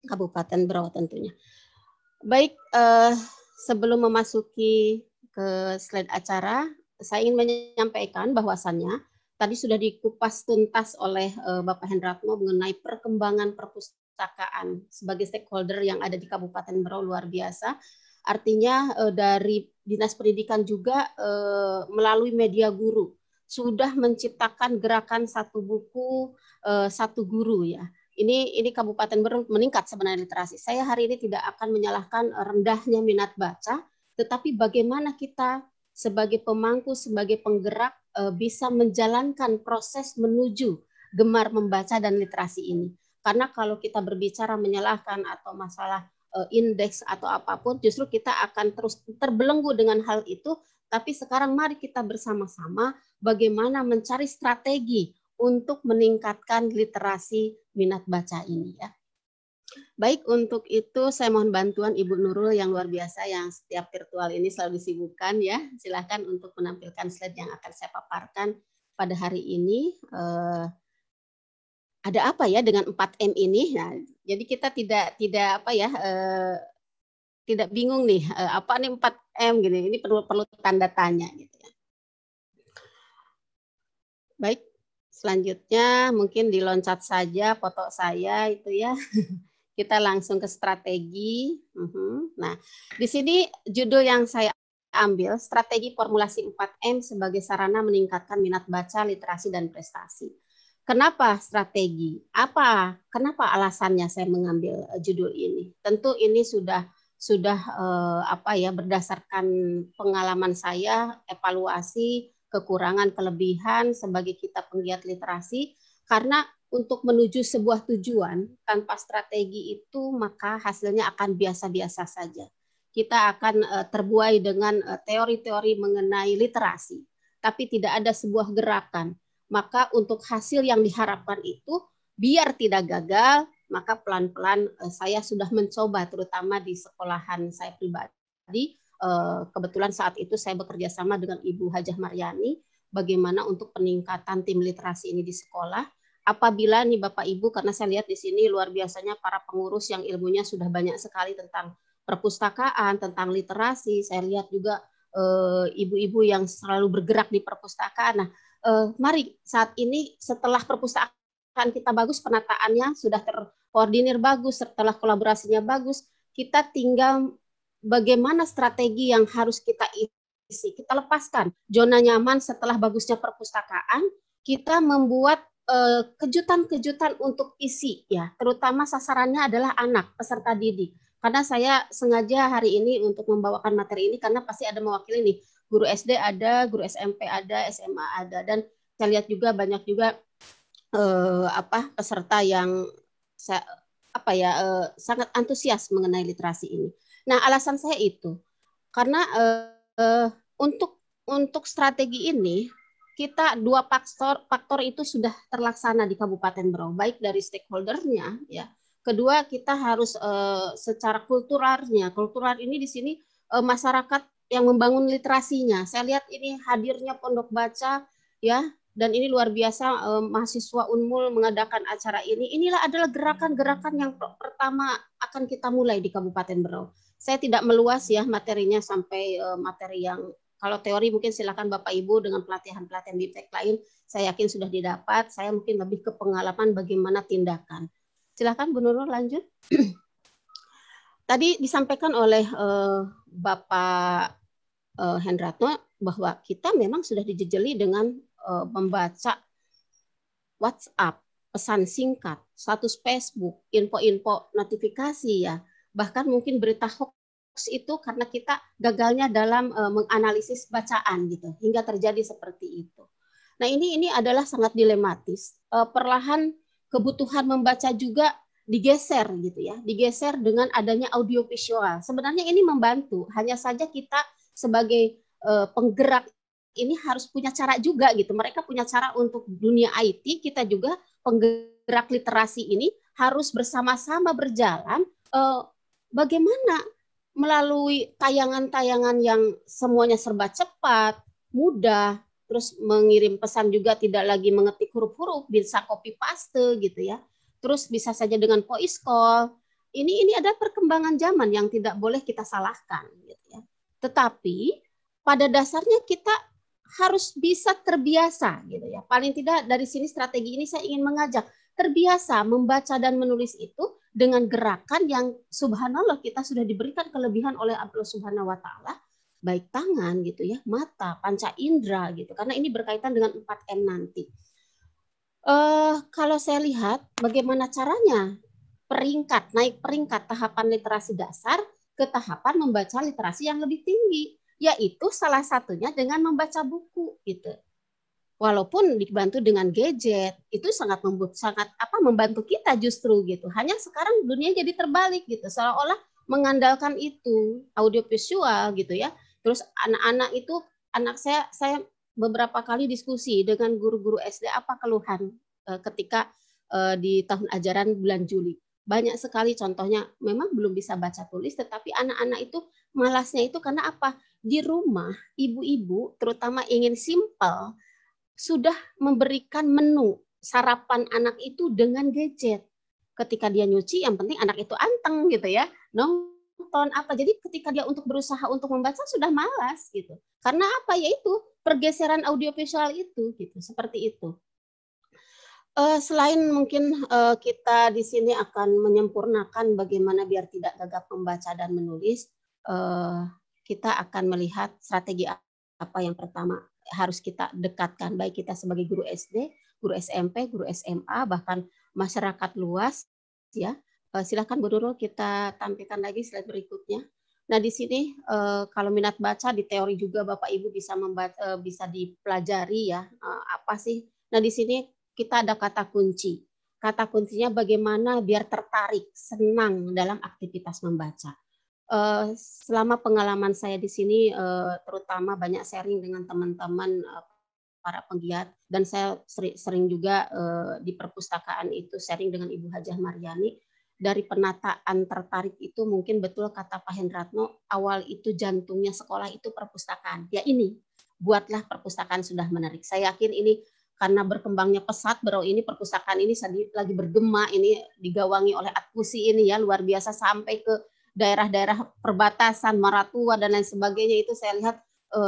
Kabupaten Berau tentunya. Baik, sebelum memasuki ke slide acara, saya ingin menyampaikan bahwasannya tadi sudah dikupas tuntas oleh Bapak Hendratmo mengenai perkembangan perpustakaan sebagai stakeholder yang ada di Kabupaten Berau luar biasa. Artinya dari Dinas Pendidikan juga melalui media guru sudah menciptakan gerakan satu buku satu guru ya. Ini Kabupaten Berau meningkat sebenarnya literasi. Saya hari ini tidak akan menyalahkan rendahnya minat baca, tetapi bagaimana kita sebagai pemangku, sebagai penggerak bisa menjalankan proses menuju gemar membaca dan literasi ini. Karena kalau kita berbicara menyalahkan atau masalah indeks atau apapun, justru kita akan terus terbelenggu dengan hal itu. Tapi sekarang mari kita bersama-sama bagaimana mencari strategi untuk meningkatkan literasi minat baca ini ya. Baik, untuk itu saya mohon bantuan Ibu Nurul yang luar biasa yang setiap virtual ini selalu disibukkan ya. Silakan untuk menampilkan slide yang akan saya paparkan pada hari ini. Ada apa ya dengan 4M ini? Nah, jadi kita tidak apa ya, tidak bingung nih apa nih 4M gitu. Ini perlu tanda tanya gitu ya. Baik, selanjutnya mungkin diloncat saja foto saya itu ya. Kita langsung ke strategi. Nah, di sini judul yang saya ambil, strategi formulasi 4M sebagai sarana meningkatkan minat baca, literasi, dan prestasi. Kenapa strategi? Kenapa alasannya saya mengambil judul ini? Tentu ini sudah apa ya, berdasarkan pengalaman saya, evaluasi, kekurangan, kelebihan sebagai kita penggiat literasi, karena untuk menuju sebuah tujuan tanpa strategi itu maka hasilnya akan biasa-biasa saja. Kita akan terbuai dengan teori-teori mengenai literasi, tapi tidak ada sebuah gerakan. Maka untuk hasil yang diharapkan itu biar tidak gagal, maka pelan-pelan saya sudah mencoba, terutama di sekolahan saya pribadi. Kebetulan saat itu saya bekerja sama dengan Ibu Hajah Maryani, bagaimana untuk peningkatan tim literasi ini di sekolah. Apabila nih Bapak Ibu, karena saya lihat di sini luar biasanya para pengurus yang ilmunya sudah banyak sekali tentang perpustakaan, tentang literasi. Saya lihat juga ibu-ibu yang selalu bergerak di perpustakaan. Nah, mari saat ini setelah perpustakaan kita bagus, penataannya sudah terkoordinir bagus, setelah kolaborasinya bagus, kita tinggal bagaimana strategi yang harus kita isi. Kita lepaskan zona nyaman setelah bagusnya perpustakaan, kita membuat kejutan-kejutan untuk isi ya, terutama sasarannya adalah anak peserta didik. Karena saya sengaja hari ini untuk membawakan materi ini karena pasti ada mewakili nih, guru SD ada, guru SMP ada, SMA ada, dan saya lihat juga banyak juga peserta yang sangat antusias mengenai literasi ini. Nah, alasan saya itu karena untuk strategi ini kita dua faktor itu sudah terlaksana di Kabupaten Berau, baik dari stakeholdernya ya. Kedua, kita harus secara kultural ini di sini masyarakat yang membangun literasinya. Saya lihat ini hadirnya pondok baca ya, dan ini luar biasa mahasiswa Unmul mengadakan acara ini. Inilah adalah gerakan-gerakan yang pertama akan kita mulai di Kabupaten Berau. Saya tidak meluas ya materinya sampai materi yang kalau teori mungkin silakan Bapak Ibu dengan pelatihan-pelatihan BIPTEK lain, saya yakin sudah didapat. Saya mungkin lebih ke pengalaman bagaimana tindakan. Silakan Bu Nurul lanjut. Tadi disampaikan oleh Bapak Hendratno bahwa kita memang sudah dijejeli dengan membaca WhatsApp, pesan singkat, status Facebook, info-info notifikasi ya, bahkan mungkin berita hoax itu karena kita gagalnya dalam menganalisis bacaan gitu hingga terjadi seperti itu. Nah, ini adalah sangat dilematis. Perlahan kebutuhan membaca juga digeser gitu ya, digeser dengan adanya audiovisual. Sebenarnya ini membantu, hanya saja kita sebagai penggerak ini harus punya cara juga gitu. Mereka punya cara untuk dunia IT, kita juga penggerak literasi ini harus bersama-sama berjalan bagaimana melalui tayangan-tayangan yang semuanya serba cepat, mudah, terus mengirim pesan juga tidak lagi mengetik huruf-huruf, bisa copy paste gitu ya. Terus bisa saja dengan voice call. Ini ada perkembangan zaman yang tidak boleh kita salahkan gitu ya. Tetapi pada dasarnya kita harus bisa terbiasa gitu ya. Paling tidak dari sini strategi ini saya ingin mengajak terbiasa membaca dan menulis itu dengan gerakan yang subhanallah kita sudah diberikan kelebihan oleh Allah Subhanahu wa taala, baik tangan gitu ya, mata, panca indera gitu. Karena ini berkaitan dengan 4M nanti. Kalau saya lihat bagaimana caranya naik peringkat tahapan literasi dasar, ke tahapan membaca literasi yang lebih tinggi, yaitu salah satunya dengan membaca buku gitu. Walaupun dibantu dengan gadget, itu sangat membantu kita justru gitu. Hanya sekarang dunia jadi terbalik gitu, seolah-olah mengandalkan itu audiovisual gitu ya. Terus anak-anak itu, anak saya beberapa kali diskusi dengan guru-guru SD apa keluhan ketika di tahun ajaran bulan Juli. Banyak sekali contohnya memang belum bisa baca tulis, tetapi anak-anak itu malasnya itu karena apa? Di rumah ibu-ibu terutama ingin simpel, sudah memberikan menu sarapan anak itu dengan gadget. Ketika dia nyuci, yang penting anak itu anteng gitu ya, nonton apa. Jadi ketika dia untuk berusaha untuk membaca sudah malas gitu. Karena apa? Yaitu pergeseran audiovisual itu gitu, seperti itu. Selain mungkin kita di sini akan menyempurnakan bagaimana biar tidak gagap membaca dan menulis, kita akan melihat strategi apa yang pertama harus kita dekatkan, baik kita sebagai guru SD, guru SMP, guru SMA, bahkan masyarakat luas ya. Silakan Bu Nurul kita tampilkan lagi slide berikutnya. Nah, di sini kalau minat baca di teori juga Bapak Ibu bisa membaca, bisa dipelajari ya, apa sih. Nah, di sini kita ada kata kunci. Kata kuncinya bagaimana biar tertarik, senang dalam aktivitas membaca. Selama pengalaman saya di sini, terutama banyak sharing dengan teman-teman para penggiat, dan saya sering juga di perpustakaan itu sharing dengan Ibu Hajah Maryani. Dari penataan tertarik itu mungkin betul kata Pak Hendratno, awal itu jantungnya sekolah itu perpustakaan. Ya ini, buatlah perpustakaan sudah menarik. Saya yakin ini karena berkembangnya pesat, Berau ini perpustakaan ini lagi bergema, ini digawangi oleh Atpusi ini ya, luar biasa sampai ke daerah-daerah perbatasan, Maratua dan lain sebagainya. Itu saya lihat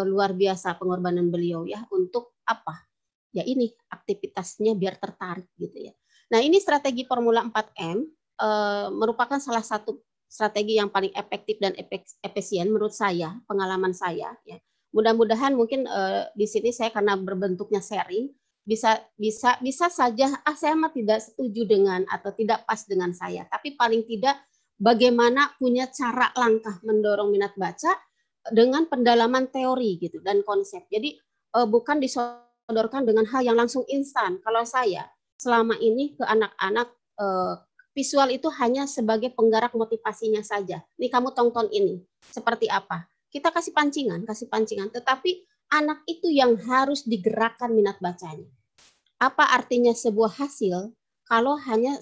luar biasa pengorbanan beliau ya, untuk apa? Ya ini aktivitasnya biar tertarik gitu ya. Nah, ini strategi Formula 4M merupakan salah satu strategi yang paling efektif dan efisien menurut saya, pengalaman saya ya. Mudah-mudahan mungkin di sini saya karena berbentuknya sharing bisa saja saya mah tidak setuju dengan atau tidak pas dengan saya, tapi paling tidak bagaimana punya cara langkah mendorong minat baca dengan pendalaman teori gitu dan konsep. Jadi bukan disodorkan dengan hal yang langsung instan. Kalau saya selama ini ke anak-anak visual itu hanya sebagai penggerak motivasinya saja. Nih kamu tonton ini seperti apa? Kita kasih pancingan, tetapi anak itu yang harus digerakkan minat bacanya. Apa artinya sebuah hasil kalau hanya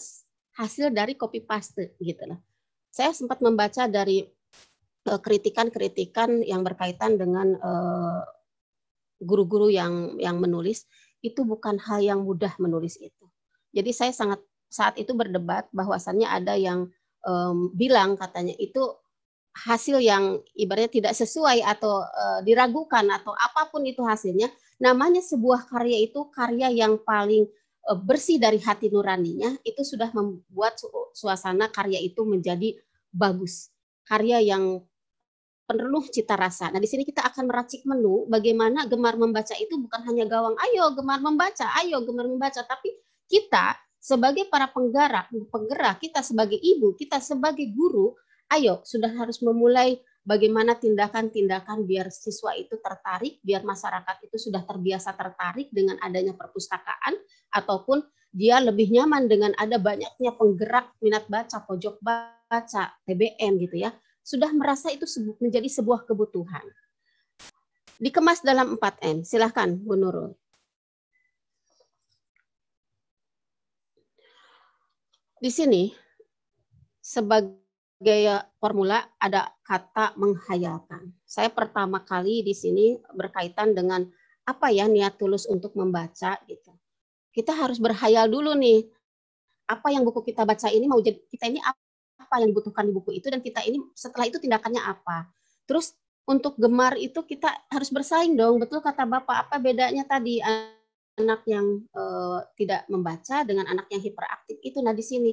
hasil dari copy paste gitu lah. Saya sempat membaca dari kritikan-kritikan yang berkaitan dengan guru-guru yang menulis, itu bukan hal yang mudah menulis itu. Jadi saya saat itu berdebat bahwasannya ada yang bilang katanya itu hasil yang ibaratnya tidak sesuai atau diragukan atau apapun itu hasilnya, namanya sebuah karya itu karya yang paling bersih dari hati nuraninya, itu sudah membuat suasana karya itu menjadi bagus. Karya yang penuh cita rasa. Nah, di sini kita akan meracik menu bagaimana gemar membaca itu bukan hanya gawang, ayo gemar membaca, tapi kita sebagai para penggerak, kita sebagai ibu, kita sebagai guru, ayo sudah harus memulai bagaimana tindakan-tindakan biar siswa itu tertarik, biar masyarakat itu sudah terbiasa tertarik dengan adanya perpustakaan, ataupun dia lebih nyaman dengan ada banyaknya penggerak minat baca, pojok baca, TBM gitu ya, sudah merasa itu menjadi sebuah kebutuhan. Dikemas dalam 4M, silahkan Bu Nurul. Di sini sebagai formula ada kata menghayalkan. Saya pertama kali di sini berkaitan dengan apa ya niat tulus untuk membaca gitu. Kita harus berhayal dulu nih. Apa yang buku kita baca ini mau jadi kita ini apa yang dibutuhkan di buku itu, dan kita ini setelah itu tindakannya apa. Terus untuk gemar itu kita harus bersaing dong. Betul kata Bapak, apa bedanya tadi anak yang tidak membaca dengan anak yang hiperaktif itu. Nah di sini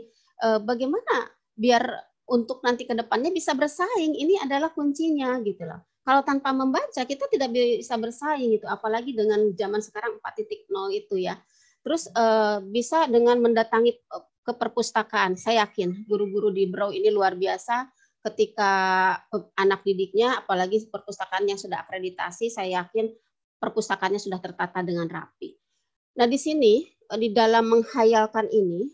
bagaimana biar untuk nanti ke depannya bisa bersaing, ini adalah kuncinya gitu loh. Kalau tanpa membaca kita tidak bisa bersaing gitu, apalagi dengan zaman sekarang 4.0 itu ya. Terus bisa dengan mendatangi ke perpustakaan. Saya yakin guru-guru di Berau ini luar biasa ketika anak didiknya, apalagi perpustakaan yang sudah akreditasi, saya yakin perpustakaannya sudah tertata dengan rapi. Nah, di sini di dalam menghayalkan ini,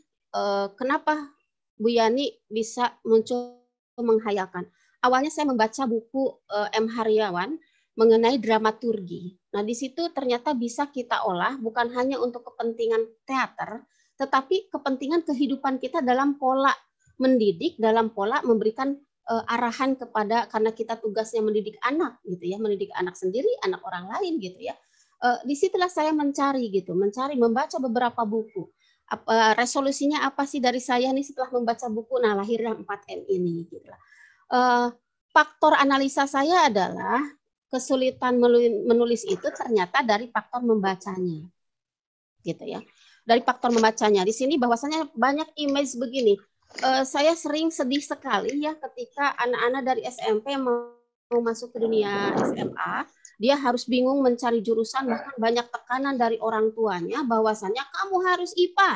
kenapa Bu Yani bisa muncul menghayalkan? Awalnya saya membaca buku M. Haryawan mengenai dramaturgi. Nah, di situ ternyata bisa kita olah bukan hanya untuk kepentingan teater, tetapi kepentingan kehidupan kita dalam pola mendidik, dalam pola memberikan arahan kepada, karena kita tugasnya mendidik anak gitu ya, mendidik anak sendiri, anak orang lain gitu ya. Disitulah saya mencari membaca beberapa buku. Resolusinya apa sih dari saya nih setelah membaca buku? Nah, lahirlah 4M ini gitu lah. Faktor analisa saya adalah kesulitan menulis itu ternyata dari faktor membacanya. Gitu ya. Dari faktor membacanya. Di sini bahwasanya banyak image begini. Saya sering sedih sekali ya ketika anak-anak dari SMP mau masuk ke dunia SMA, dia harus bingung mencari jurusan, bahkan banyak tekanan dari orang tuanya bahwasannya kamu harus IPA,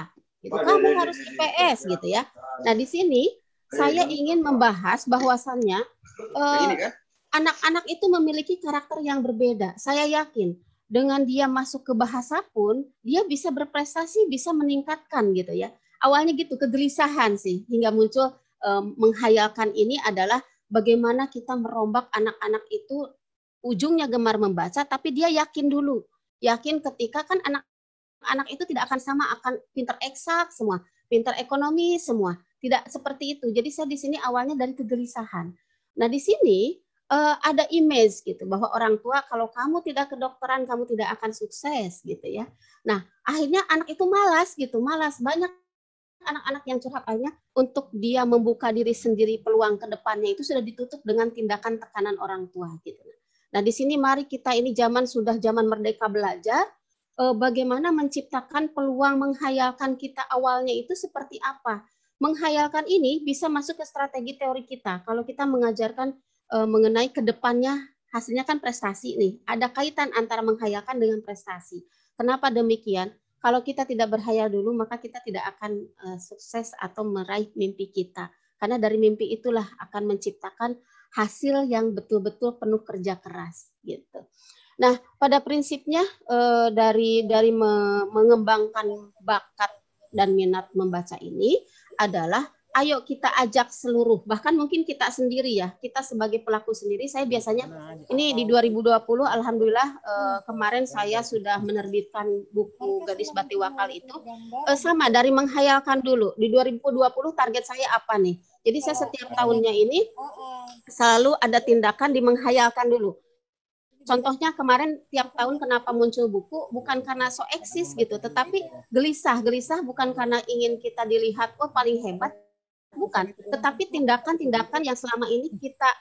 gitu, kamu harus IPS gitu ya. Nah, di sini saya ingin membahas bahwasannya anak-anak itu memiliki karakter yang berbeda. Saya yakin dengan dia masuk ke bahasa pun dia bisa berprestasi, bisa meningkatkan gitu ya. Awalnya gitu, kegelisahan sih, hingga muncul menghayalkan ini adalah bagaimana kita merombak anak-anak itu ujungnya gemar membaca, tapi dia yakin dulu. Yakin ketika kan anak-anak itu tidak akan sama, akan pinter eksak semua, pinter ekonomi semua. Tidak seperti itu. Jadi saya di sini awalnya dari kegelisahan. Nah, di sini ada image gitu, bahwa orang tua kalau kamu tidak kedokteran, kamu tidak akan sukses gitu ya. Nah, akhirnya anak itu malas gitu, malas. Banyak anak-anak yang curhat akhirnya untuk dia membuka diri sendiri, peluang ke depannya itu sudah ditutup dengan tindakan tekanan orang tua gitu. Nah, di sini mari kita, ini sudah zaman merdeka belajar, bagaimana menciptakan peluang menghayalkan kita awalnya itu seperti apa. Menghayalkan ini bisa masuk ke strategi teori kita. Kalau kita mengajarkan mengenai ke depannya, hasilnya kan prestasi nih. Ada kaitan antara menghayalkan dengan prestasi. Kenapa demikian? Kalau kita tidak berhayal dulu, maka kita tidak akan sukses atau meraih mimpi kita. Karena dari mimpi itulah akan menciptakan hasil yang betul-betul penuh kerja keras gitu. Nah, pada prinsipnya dari mengembangkan bakat dan minat membaca ini adalah ayo kita ajak seluruh, bahkan mungkin kita sendiri ya, kita sebagai pelaku sendiri. Saya biasanya ini di 2020 alhamdulillah kemarin saya sudah menerbitkan buku Gadis Bati Wakal itu sama dari menghayalkan dulu. Di 2020 target saya apa nih? Jadi saya setiap tahunnya ini selalu ada tindakan di menghayalkan dulu. Contohnya kemarin tiap tahun kenapa muncul buku, bukan karena so eksis gitu, tetapi gelisah bukan karena ingin kita dilihat oh paling hebat, bukan, tetapi tindakan-tindakan yang selama ini kita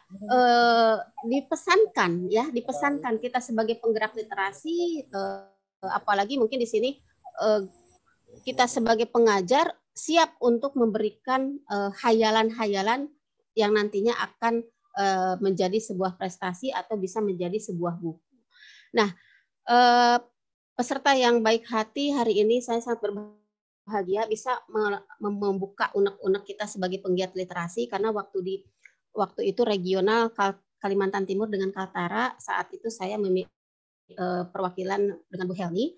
dipesankan kita sebagai penggerak literasi, apalagi mungkin di sini kita sebagai pengajar siap untuk memberikan hayalan-hayalan yang nantinya akan menjadi sebuah prestasi atau bisa menjadi sebuah buku. Nah, peserta yang baik hati, hari ini saya sangat berbahagia bisa membuka unek-unek kita sebagai penggiat literasi, karena waktu itu regional Kalimantan Timur dengan Kaltara, saat itu saya perwakilan dengan Bu Helni,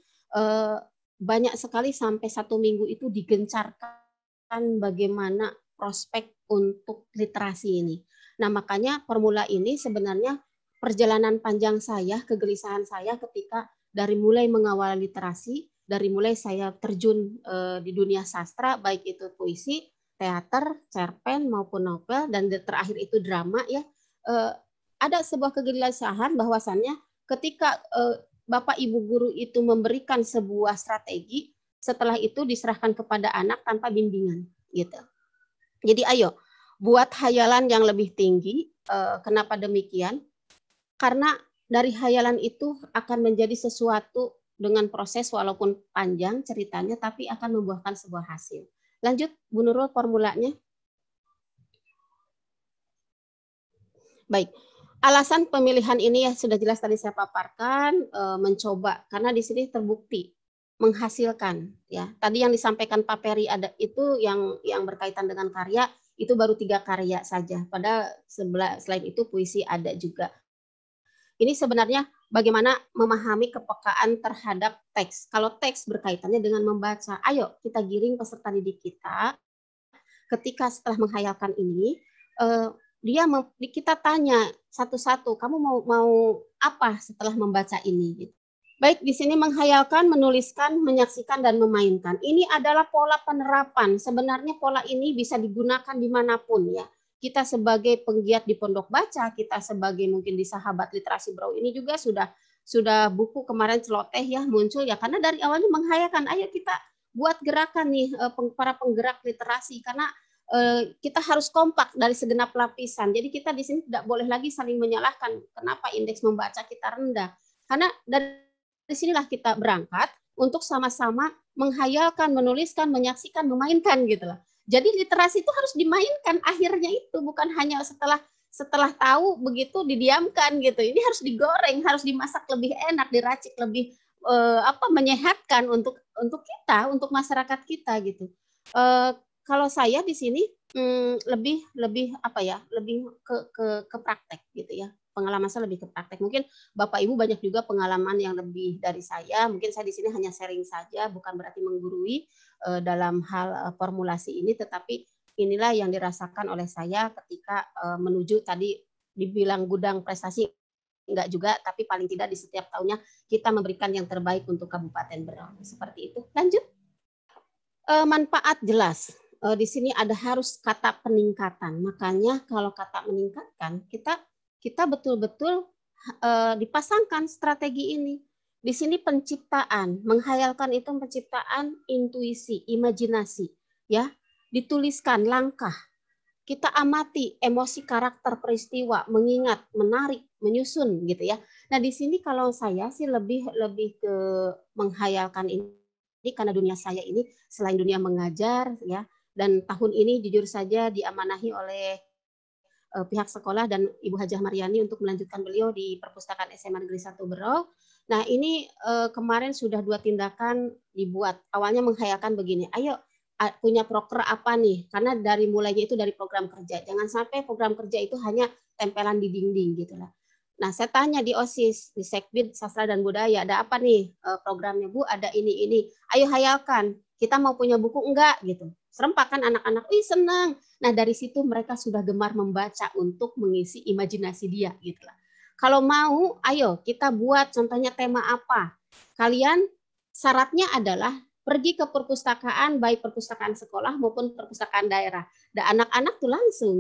banyak sekali sampai 1 minggu itu digencarkan bagaimana prospek untuk literasi ini. Nah, makanya formula ini sebenarnya perjalanan panjang saya, kegelisahan saya ketika dari mulai mengawal literasi, dari mulai saya terjun di dunia sastra, baik itu puisi, teater, cerpen maupun novel, dan terakhir itu drama ya. Ada sebuah kegelisahan bahwasannya ketika Bapak Ibu guru itu memberikan sebuah strategi, setelah itu diserahkan kepada anak tanpa bimbingan gitu. Jadi ayo buat hayalan yang lebih tinggi. Kenapa demikian? Karena dari hayalan itu akan menjadi sesuatu dengan proses walaupun panjang ceritanya, tapi akan membuahkan sebuah hasil. Lanjut, Bu Nurul, formulanya. Baik, alasan pemilihan ini ya sudah jelas tadi saya paparkan, mencoba, karena di sini terbukti menghasilkan ya. Tadi yang disampaikan Pak Peri ada itu yang berkaitan dengan karya, Itu baru 3 karya saja. Padahal selain itu puisi ada juga. Ini sebenarnya bagaimana memahami kepekaan terhadap teks. Kalau teks berkaitannya dengan membaca, ayo kita giring peserta didik kita. Ketika setelah menghayalkan ini, kita tanya satu-satu, kamu mau apa setelah membaca ini? Baik, di sini menghayalkan, menuliskan, menyaksikan, dan memainkan. Ini adalah pola penerapan. Sebenarnya pola ini bisa digunakan dimanapun ya. Kita sebagai penggiat di Pondok Baca, kita sebagai mungkin di Sahabat Literasi Brau ini juga sudah buku kemarin celoteh ya muncul ya, karena dari awalnya menghayalkan, ayo kita buat gerakan nih para penggerak literasi, karena kita harus kompak dari segenap lapisan. Jadi kita di sini tidak boleh lagi saling menyalahkan kenapa indeks membaca kita rendah, karena dari sinilah kita berangkat untuk sama-sama menghayalkan, menuliskan, menyaksikan, memainkan gitu lah. Jadi literasi itu harus dimainkan akhirnya itu, bukan hanya setelah tahu begitu didiamkan gitu. Ini harus digoreng, harus dimasak lebih enak, diracik lebih menyehatkan untuk kita, untuk masyarakat kita gitu. Kalau saya di sini lebih ke praktek gitu ya. Pengalaman saya lebih ke praktek. Mungkin Bapak Ibu banyak juga pengalaman yang lebih dari saya. Mungkin saya di sini hanya sharing saja, bukan berarti menggurui dalam hal formulasi ini, tetapi inilah yang dirasakan oleh saya ketika menuju tadi dibilang gudang prestasi, enggak juga, tapi paling tidak di setiap tahunnya kita memberikan yang terbaik untuk Kabupaten Berau. Seperti itu. Lanjut. Manfaat jelas. Di sini ada harus kata peningkatan. Makanya kalau kata meningkatkan, kita betul-betul dipasangkan strategi ini. Di sini penciptaan, menghayalkan itu penciptaan intuisi, imajinasi, ya. Dituliskan langkah. Kita amati emosi, karakter, peristiwa, mengingat, menarik, menyusun gitu ya. Nah, di sini kalau saya sih lebih ke menghayalkan ini karena dunia saya ini selain dunia mengajar ya, dan tahun ini jujur saja diamanahi oleh pihak sekolah dan Ibu Hajah Mariani untuk melanjutkan beliau di Perpustakaan SMA Negeri 1 Berau. Nah, ini kemarin sudah 2 tindakan dibuat. Awalnya menghayalkan begini, ayo punya proker apa nih? Karena dari mulainya itu dari program kerja. Jangan sampai program kerja itu hanya tempelan di dinding gitu lah. Nah, saya tanya di OSIS, di Sekbid Sastra dan Budaya, ada apa nih programnya Bu? Ada ini. Ayo hayalkan. Kita mau punya buku enggak gitu. Serempakan anak-anak, senang. Nah, dari situ mereka sudah gemar membaca untuk mengisi imajinasi dia gitu lah. Kalau mau, ayo kita buat contohnya tema apa. Kalian syaratnya adalah pergi ke perpustakaan, baik perpustakaan sekolah maupun perpustakaan daerah. Dan anak-anak tuh langsung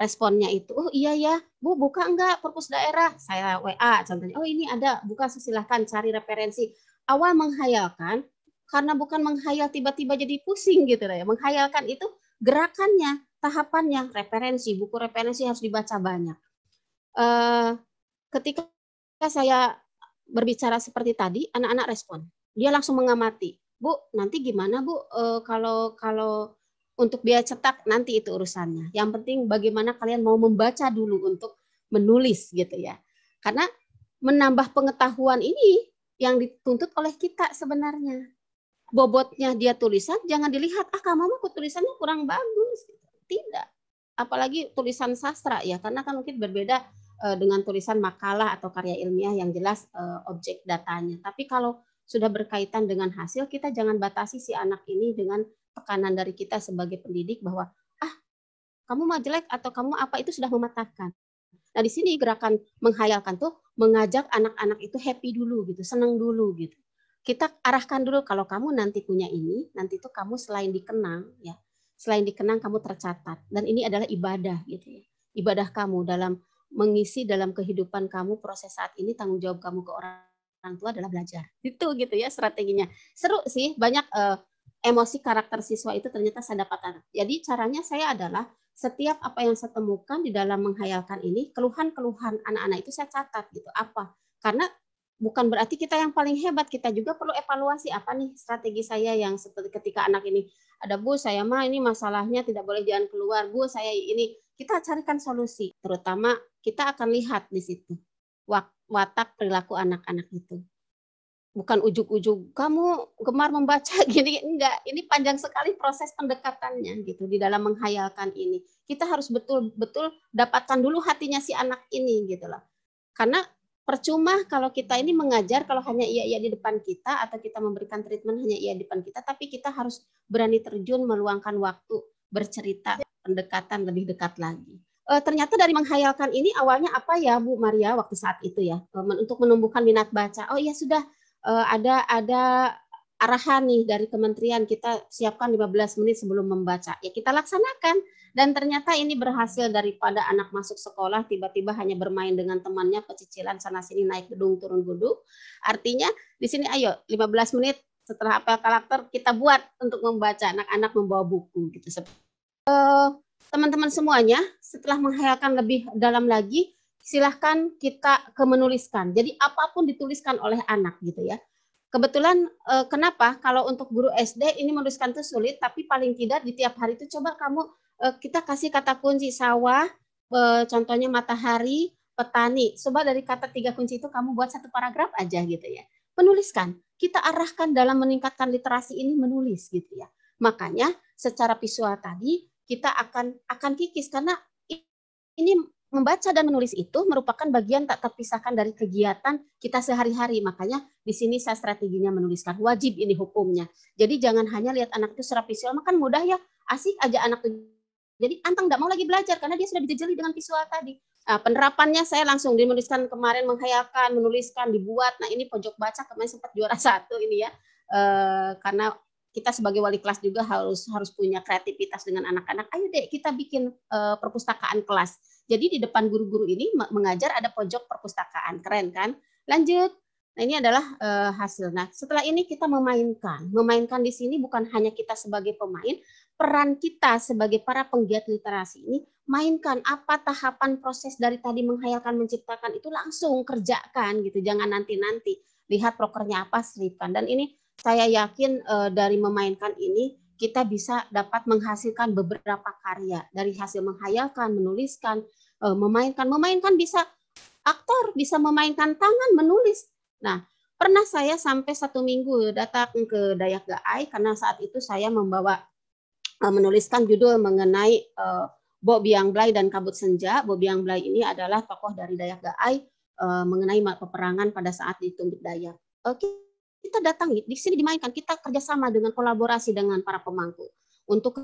responnya itu, oh iya ya, Bu buka enggak perpus daerah? Saya WA contohnya, oh ini ada, buka silahkan cari referensi. Awal menghayalkan, karena bukan menghayal tiba-tiba jadi pusing gitu ya. Menghayalkan itu gerakannya, tahapannya, referensi, buku referensi harus dibaca banyak. Ketika saya berbicara seperti tadi, anak-anak respon. Dia langsung mengamati. Bu, nanti gimana Bu kalau untuk biaya cetak nanti itu urusannya. Yang penting bagaimana kalian mau membaca dulu untuk menulis gitu ya. Karena menambah pengetahuan ini yang dituntut oleh kita sebenarnya. Bobotnya dia tulisan, jangan dilihat, kamu mah tulisannya kurang bagus. Tidak. Apalagi tulisan sastra ya, karena kan mungkin berbeda dengan tulisan makalah atau karya ilmiah yang jelas objek datanya. Tapi kalau sudah berkaitan dengan hasil, kita jangan batasi si anak ini dengan tekanan dari kita sebagai pendidik bahwa kamu mah jelek atau kamu apa, itu sudah mematahkan. Nah, di sini gerakan menghayalkan tuh mengajak anak-anak itu happy dulu gitu, senang dulu gitu. Kita arahkan dulu, kalau kamu nanti punya ini, nanti tuh kamu selain dikenang ya, selain dikenang kamu tercatat, dan ini adalah ibadah gitu ya. Ibadah kamu dalam mengisi dalam kehidupan kamu proses saat ini, tanggung jawab kamu ke orang tua adalah belajar. Itu gitu ya strateginya. Seru sih, banyak emosi karakter siswa itu ternyata saya dapatkan. Jadi caranya saya adalah setiap apa yang saya temukan di dalam menghayalkan ini, keluhan-keluhan anak-anak itu saya catat gitu. Apa? Karena bukan berarti kita yang paling hebat, kita juga perlu evaluasi apa nih strategi saya yang seperti ketika anak ini ada, Bu saya mah ini masalahnya tidak boleh jalan keluar, Bu saya ini, kita carikan solusi. Terutama kita akan lihat di situ watak perilaku anak-anak itu. bukan ujuk-ujuk kamu gemar membaca gini, enggak. Ini panjang sekali proses pendekatannya gitu di dalam menghayalkan ini. Kita harus betul-betul dapatkan dulu hatinya si anak ini gitu loh. Karena percuma kalau kita ini mengajar kalau hanya iya di depan kita atau kita memberikan treatment hanya iya di depan kita, tapi kita harus berani terjun, meluangkan waktu, bercerita, pendekatan lebih dekat lagi. Ternyata dari menghayalkan ini awalnya apa ya Bu Maria waktu saat itu ya, untuk menumbuhkan minat baca. Oh iya sudah, ada arahan nih dari kementerian, kita siapkan 15 menit sebelum membaca. Ya kita laksanakan dan ternyata ini berhasil. Daripada anak masuk sekolah tiba-tiba hanya bermain dengan temannya, pecicilan sana sini, naik gedung turun gedung. Artinya di sini ayo 15 menit setelah apel karakter kita buat untuk membaca, anak-anak membawa buku gitu. Teman-teman semuanya setelah menghayalkan lebih dalam lagi, silahkan kita ke menuliskan. Jadi apapun dituliskan oleh anak gitu ya. Kebetulan kenapa kalau untuk guru SD ini menuliskan itu sulit, tapi paling tidak di tiap hari itu coba kamu kita kasih kata kunci sawah, contohnya matahari, petani. Coba dari kata 3 kunci itu kamu buat 1 paragraf aja gitu ya. Menuliskan. Kita arahkan dalam meningkatkan literasi ini menulis gitu ya. Makanya secara visual tadi kita akan kikis karena ini membaca dan menulis itu merupakan bagian tak terpisahkan dari kegiatan kita sehari-hari. Makanya di sini saya strateginya menuliskan. Wajib ini hukumnya. Jadi jangan hanya lihat anak itu secara visual, makan mudah ya, asik aja anak itu. Jadi antang nggak mau lagi belajar karena dia sudah dijejeli dengan visual tadi. Nah, penerapannya saya langsung menuliskan kemarin, menghayalkan, menuliskan, dibuat. Nah ini pojok baca kemarin sempat juara 1 ini ya, karena kita sebagai wali kelas juga harus punya kreativitas dengan anak-anak. Ayo deh kita bikin perpustakaan kelas. Jadi di depan guru-guru ini mengajar ada pojok perpustakaan. Keren kan? Lanjut. Nah ini adalah hasil. Nah setelah ini kita memainkan. Memainkan di sini bukan hanya kita sebagai pemain, peran kita sebagai para penggiat literasi ini mainkan apa tahapan proses dari tadi menghayalkan, menciptakan itu langsung kerjakan gitu. Jangan nanti-nanti. Lihat prokernya apa, selipkan. Dan ini saya yakin dari memainkan ini kita bisa dapat menghasilkan beberapa karya dari hasil menghayalkan, menuliskan, memainkan. Memainkan bisa aktor, bisa memainkan tangan, menulis. Nah, pernah saya sampai 1 minggu datang ke Dayak Gaai karena saat itu saya membawa menuliskan judul mengenai Bo Biang Blai dan Kabut Senja. Bo Biang Blai ini adalah tokoh dari Dayak Gaai mengenai peperangan pada saat di Tumbuk Dayak. Oke. Kita datangi, di sini dimainkan, kita kerjasama dengan kolaborasi dengan para pemangku untuk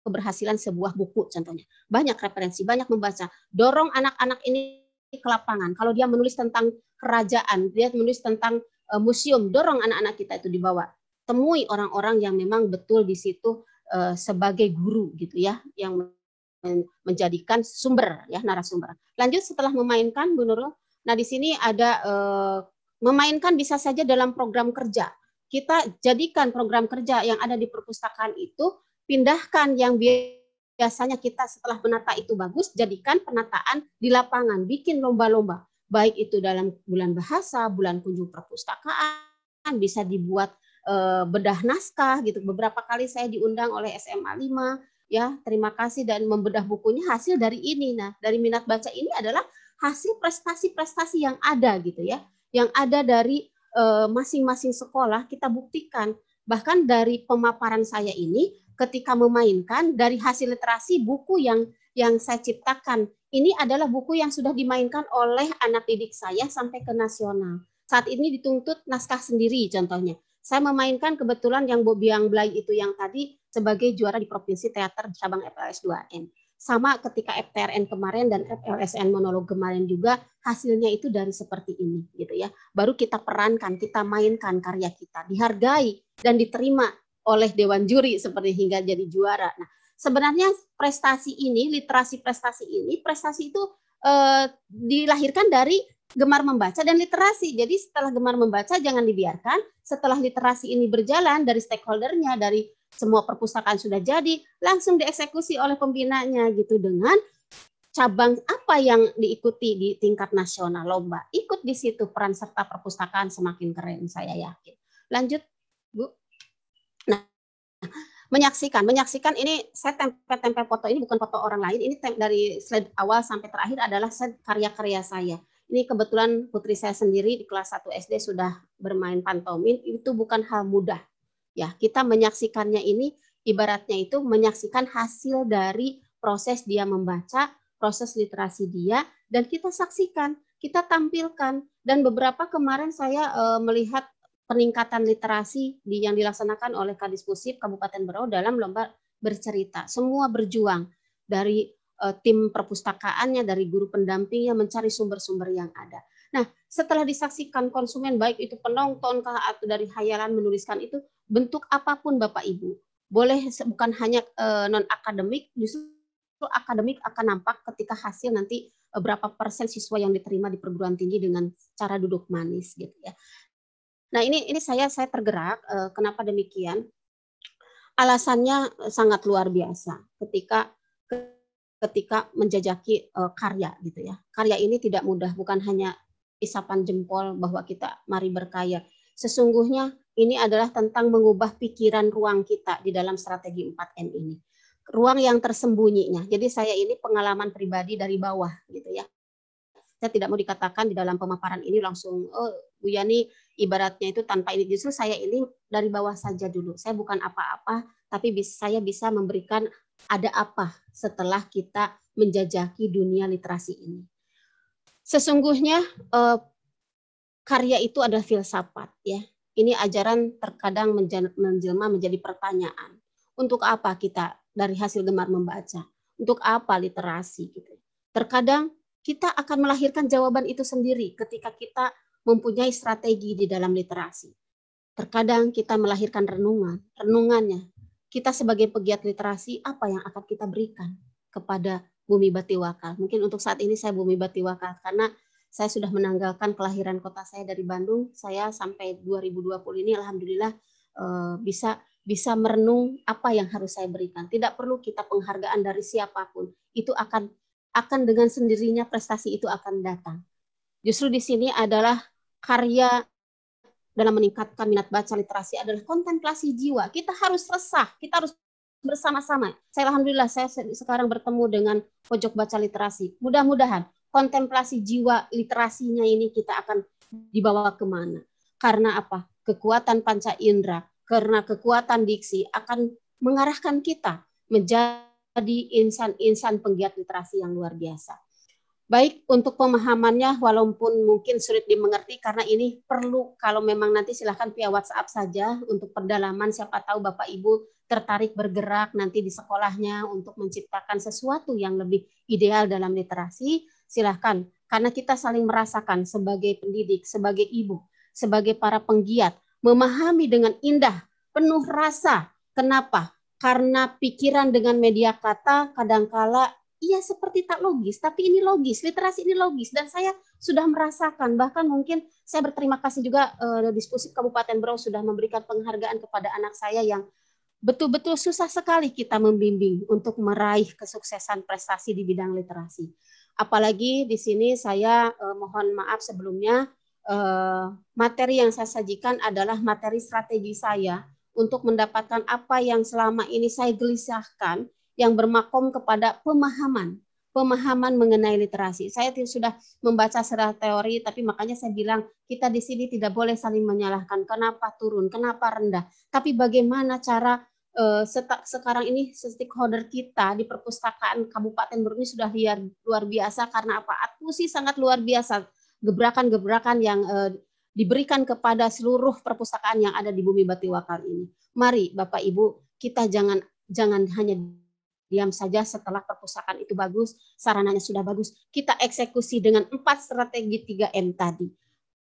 keberhasilan sebuah buku contohnya. Banyak referensi, banyak membaca. Dorong anak-anak ini ke lapangan. Kalau dia menulis tentang kerajaan, dia menulis tentang museum, dorong anak-anak kita itu dibawa. Temui orang-orang yang memang betul di situ sebagai guru gitu ya, yang menjadikan sumber ya, narasumber. Lanjut setelah memainkan Bu Nurul. Nah di sini ada memainkan bisa saja dalam program kerja. Kita jadikan program kerja yang ada di perpustakaan itu, pindahkan yang biasanya kita setelah menata itu bagus, jadikan penataan di lapangan, bikin lomba-lomba. Baik itu dalam bulan bahasa, bulan kunjung perpustakaan, bisa dibuat bedah naskah gitu. Beberapa kali saya diundang oleh SMA 5, ya terima kasih dan membedah bukunya hasil dari ini. Nah dari minat baca ini adalah hasil prestasi-prestasi yang ada gitu ya. Yang ada dari masing-masing sekolah kita buktikan. Bahkan dari pemaparan saya ini ketika memainkan dari hasil literasi buku yang saya ciptakan ini adalah buku yang sudah dimainkan oleh anak didik saya sampai ke nasional. Saat ini dituntut naskah sendiri contohnya. Saya memainkan kebetulan yang Bo Biang Blai itu yang tadi sebagai juara di Provinsi Teater cabang FLS 2N. Sama ketika FTRN kemarin dan FLSN monolog kemarin juga hasilnya itu dari seperti ini gitu ya. Baru kita perankan, kita mainkan karya kita, dihargai dan diterima oleh dewan juri seperti hingga jadi juara. Nah, sebenarnya prestasi ini, literasi prestasi ini, prestasi itu dilahirkan dari gemar membaca dan literasi. Jadi setelah gemar membaca jangan dibiarkan, setelah literasi ini berjalan dari stakeholdernya, dari semua perpustakaan sudah jadi, langsung dieksekusi oleh pembinanya gitu dengan cabang apa yang diikuti di tingkat nasional lomba. Ikut di situ peran serta perpustakaan semakin keren saya yakin. Lanjut Bu. Nah, menyaksikan ini saya tempel foto ini bukan foto orang lain, ini dari slide awal sampai terakhir adalah slide karya-karya saya. Ini kebetulan putri saya sendiri di kelas 1 SD sudah bermain pantomim, itu bukan hal mudah. Ya, kita menyaksikannya ini ibaratnya itu menyaksikan hasil dari proses dia membaca, proses literasi dia, dan kita saksikan, kita tampilkan. Dan beberapa kemarin saya melihat peningkatan literasi yang dilaksanakan oleh Kadispusip Kabupaten Berau dalam lomba bercerita. Semua berjuang dari tim perpustakaannya, dari guru pendampingnya mencari sumber-sumber yang ada. Nah, setelah disaksikan konsumen, baik itu penonton atau dari hayalan menuliskan itu, bentuk apapun Bapak Ibu, boleh bukan hanya non-akademik, justru akademik akan nampak ketika hasil nanti berapa persen siswa yang diterima di perguruan tinggi dengan cara duduk manis gitu ya. Nah, ini saya tergerak, kenapa demikian? Alasannya sangat luar biasa ketika menjajaki karya gitu ya. Karya ini tidak mudah, bukan hanya isapan jempol bahwa kita mari berkarya. Sesungguhnya ini adalah tentang mengubah pikiran ruang kita di dalam strategi 4M ini. Ruang yang tersembunyinya. Jadi saya ini pengalaman pribadi dari bawah gitu ya. Saya tidak mau dikatakan di dalam pemaparan ini langsung, oh Bu Yani ibaratnya itu tanpa ini. Justru saya ini dari bawah saja dulu. Saya bukan apa-apa, tapi saya bisa memberikan ada apa setelah kita menjajaki dunia literasi ini. Sesungguhnya karya itu adalah filsafat ya. Ini ajaran terkadang menjelma menjadi pertanyaan. Untuk apa kita dari hasil gemar membaca? Untuk apa literasi gitu. Terkadang kita akan melahirkan jawaban itu sendiri ketika kita mempunyai strategi di dalam literasi. Terkadang kita melahirkan renungannya. Kita sebagai pegiat literasi, apa yang akan kita berikan kepada Bumi Batiwakal? Mungkin untuk saat ini saya Bumi Batiwakal, karena saya sudah menanggalkan kelahiran kota saya dari Bandung. Saya sampai 2020 ini alhamdulillah bisa merenung apa yang harus saya berikan. Tidak perlu kita penghargaan dari siapapun. Itu akan dengan sendirinya prestasi itu akan datang. Justru di sini adalah karya dalam meningkatkan minat baca literasi adalah kontemplasi jiwa. Kita harus resah, kita harus bersama-sama. Saya alhamdulillah saya sekarang bertemu dengan pojok baca literasi. Mudah-mudahan kontemplasi jiwa literasinya ini kita akan dibawa kemana. Karena apa? Kekuatan panca indera, karena kekuatan diksi akan mengarahkan kita menjadi insan-insan penggiat literasi yang luar biasa. Baik, untuk pemahamannya walaupun mungkin sulit dimengerti karena ini perlu, kalau memang nanti silahkan via WhatsApp saja untuk pendalaman, siapa tahu Bapak Ibu tertarik bergerak nanti di sekolahnya untuk menciptakan sesuatu yang lebih ideal dalam literasi, silahkan. Karena kita saling merasakan sebagai pendidik, sebagai ibu, sebagai para penggiat, memahami dengan indah, penuh rasa. Kenapa? Karena pikiran dengan media kata kadangkala iya seperti tak logis, tapi ini logis, literasi ini logis, dan saya sudah merasakan, bahkan mungkin saya berterima kasih juga Dispusip Kabupaten Berau sudah memberikan penghargaan kepada anak saya yang betul-betul susah sekali kita membimbing untuk meraih kesuksesan prestasi di bidang literasi. Apalagi di sini saya mohon maaf sebelumnya, materi yang saya sajikan adalah materi strategi saya untuk mendapatkan apa yang selama ini saya gelisahkan, yang bermakom kepada pemahaman mengenai literasi. Saya sudah membaca secara teori, tapi makanya saya bilang kita di sini tidak boleh saling menyalahkan. Kenapa turun, kenapa rendah? Tapi bagaimana cara sekarang ini stakeholder kita di perpustakaan Kabupaten Berau ini sudah luar biasa karena apa? Adpusi sangat luar biasa. Gebrakan-gebrakan yang diberikan kepada seluruh perpustakaan yang ada di Bumi Batiwakal ini. Mari Bapak Ibu, kita jangan hanya diam saja setelah perpustakaan itu bagus, sarananya sudah bagus, kita eksekusi dengan 4 strategi 3M tadi.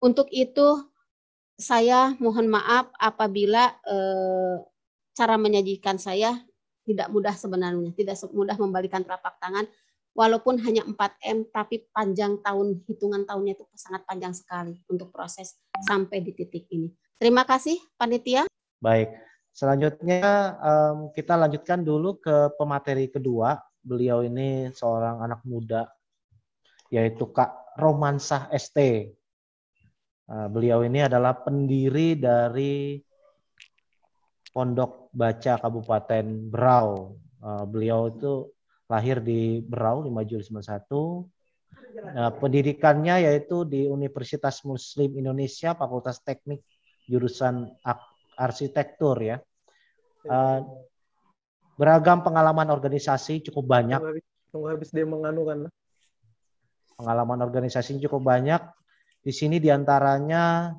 Untuk itu, saya mohon maaf apabila cara menyajikan saya tidak mudah sebenarnya, tidak mudah membalikan telapak tangan, walaupun hanya 4M, tapi panjang hitungan tahunnya itu sangat panjang sekali untuk proses sampai di titik ini. Terima kasih, Panitia. Baik. Selanjutnya kita lanjutkan dulu ke pemateri kedua. Beliau ini seorang anak muda, yaitu Kak Romansah ST. Beliau ini adalah pendiri dari Pondok Baca Kabupaten Berau. Beliau itu lahir di Berau 5 Juli 1991. Nah, pendidikannya yaitu di Universitas Muslim Indonesia, Fakultas Teknik, jurusan arsitektur ya. Beragam pengalaman organisasi cukup banyak. Tunggu habis dia menganu kan. Pengalaman organisasi cukup banyak. Di sini diantaranya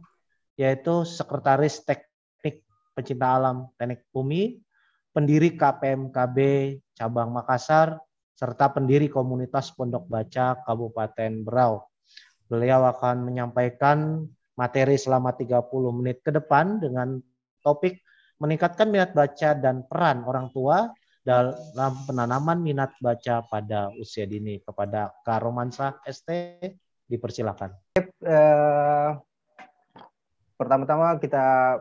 yaitu Sekretaris Teknik Pencinta Alam Teknik Bumi, pendiri KPMKB Cabang Makassar, serta pendiri komunitas Pondok Baca Kabupaten Berau. Beliau akan menyampaikan materi selama 30 menit ke depan dengan topik meningkatkan minat baca dan peran orang tua dalam penanaman minat baca pada usia dini. Kepada Kak Romansa ST, dipersilakan. Pertama-tama kita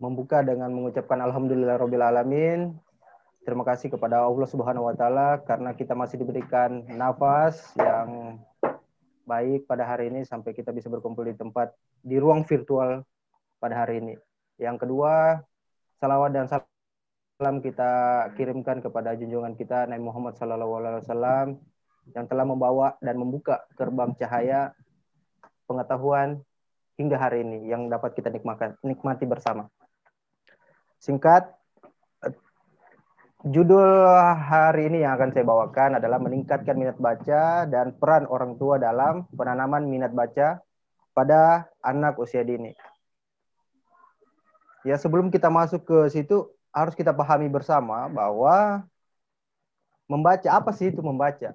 membuka dengan mengucapkan Alhamdulillahirabbil alamin. Terima kasih kepada Allah Subhanahu wa taala karena kita masih diberikan nafas yang baik pada hari ini sampai kita bisa berkumpul di ruang virtual pada hari ini. Yang kedua, salawat dan salam kita kirimkan kepada junjungan kita Nabi Muhammad SAW yang telah membawa dan membuka gerbang cahaya pengetahuan hingga hari ini yang dapat kita nikmati bersama. Singkat, judul hari ini yang akan saya bawakan adalah meningkatkan minat baca dan peran orang tua dalam penanaman minat baca pada anak usia dini. Ya, sebelum kita masuk ke situ, harus kita pahami bersama bahwa membaca, apa sih itu membaca?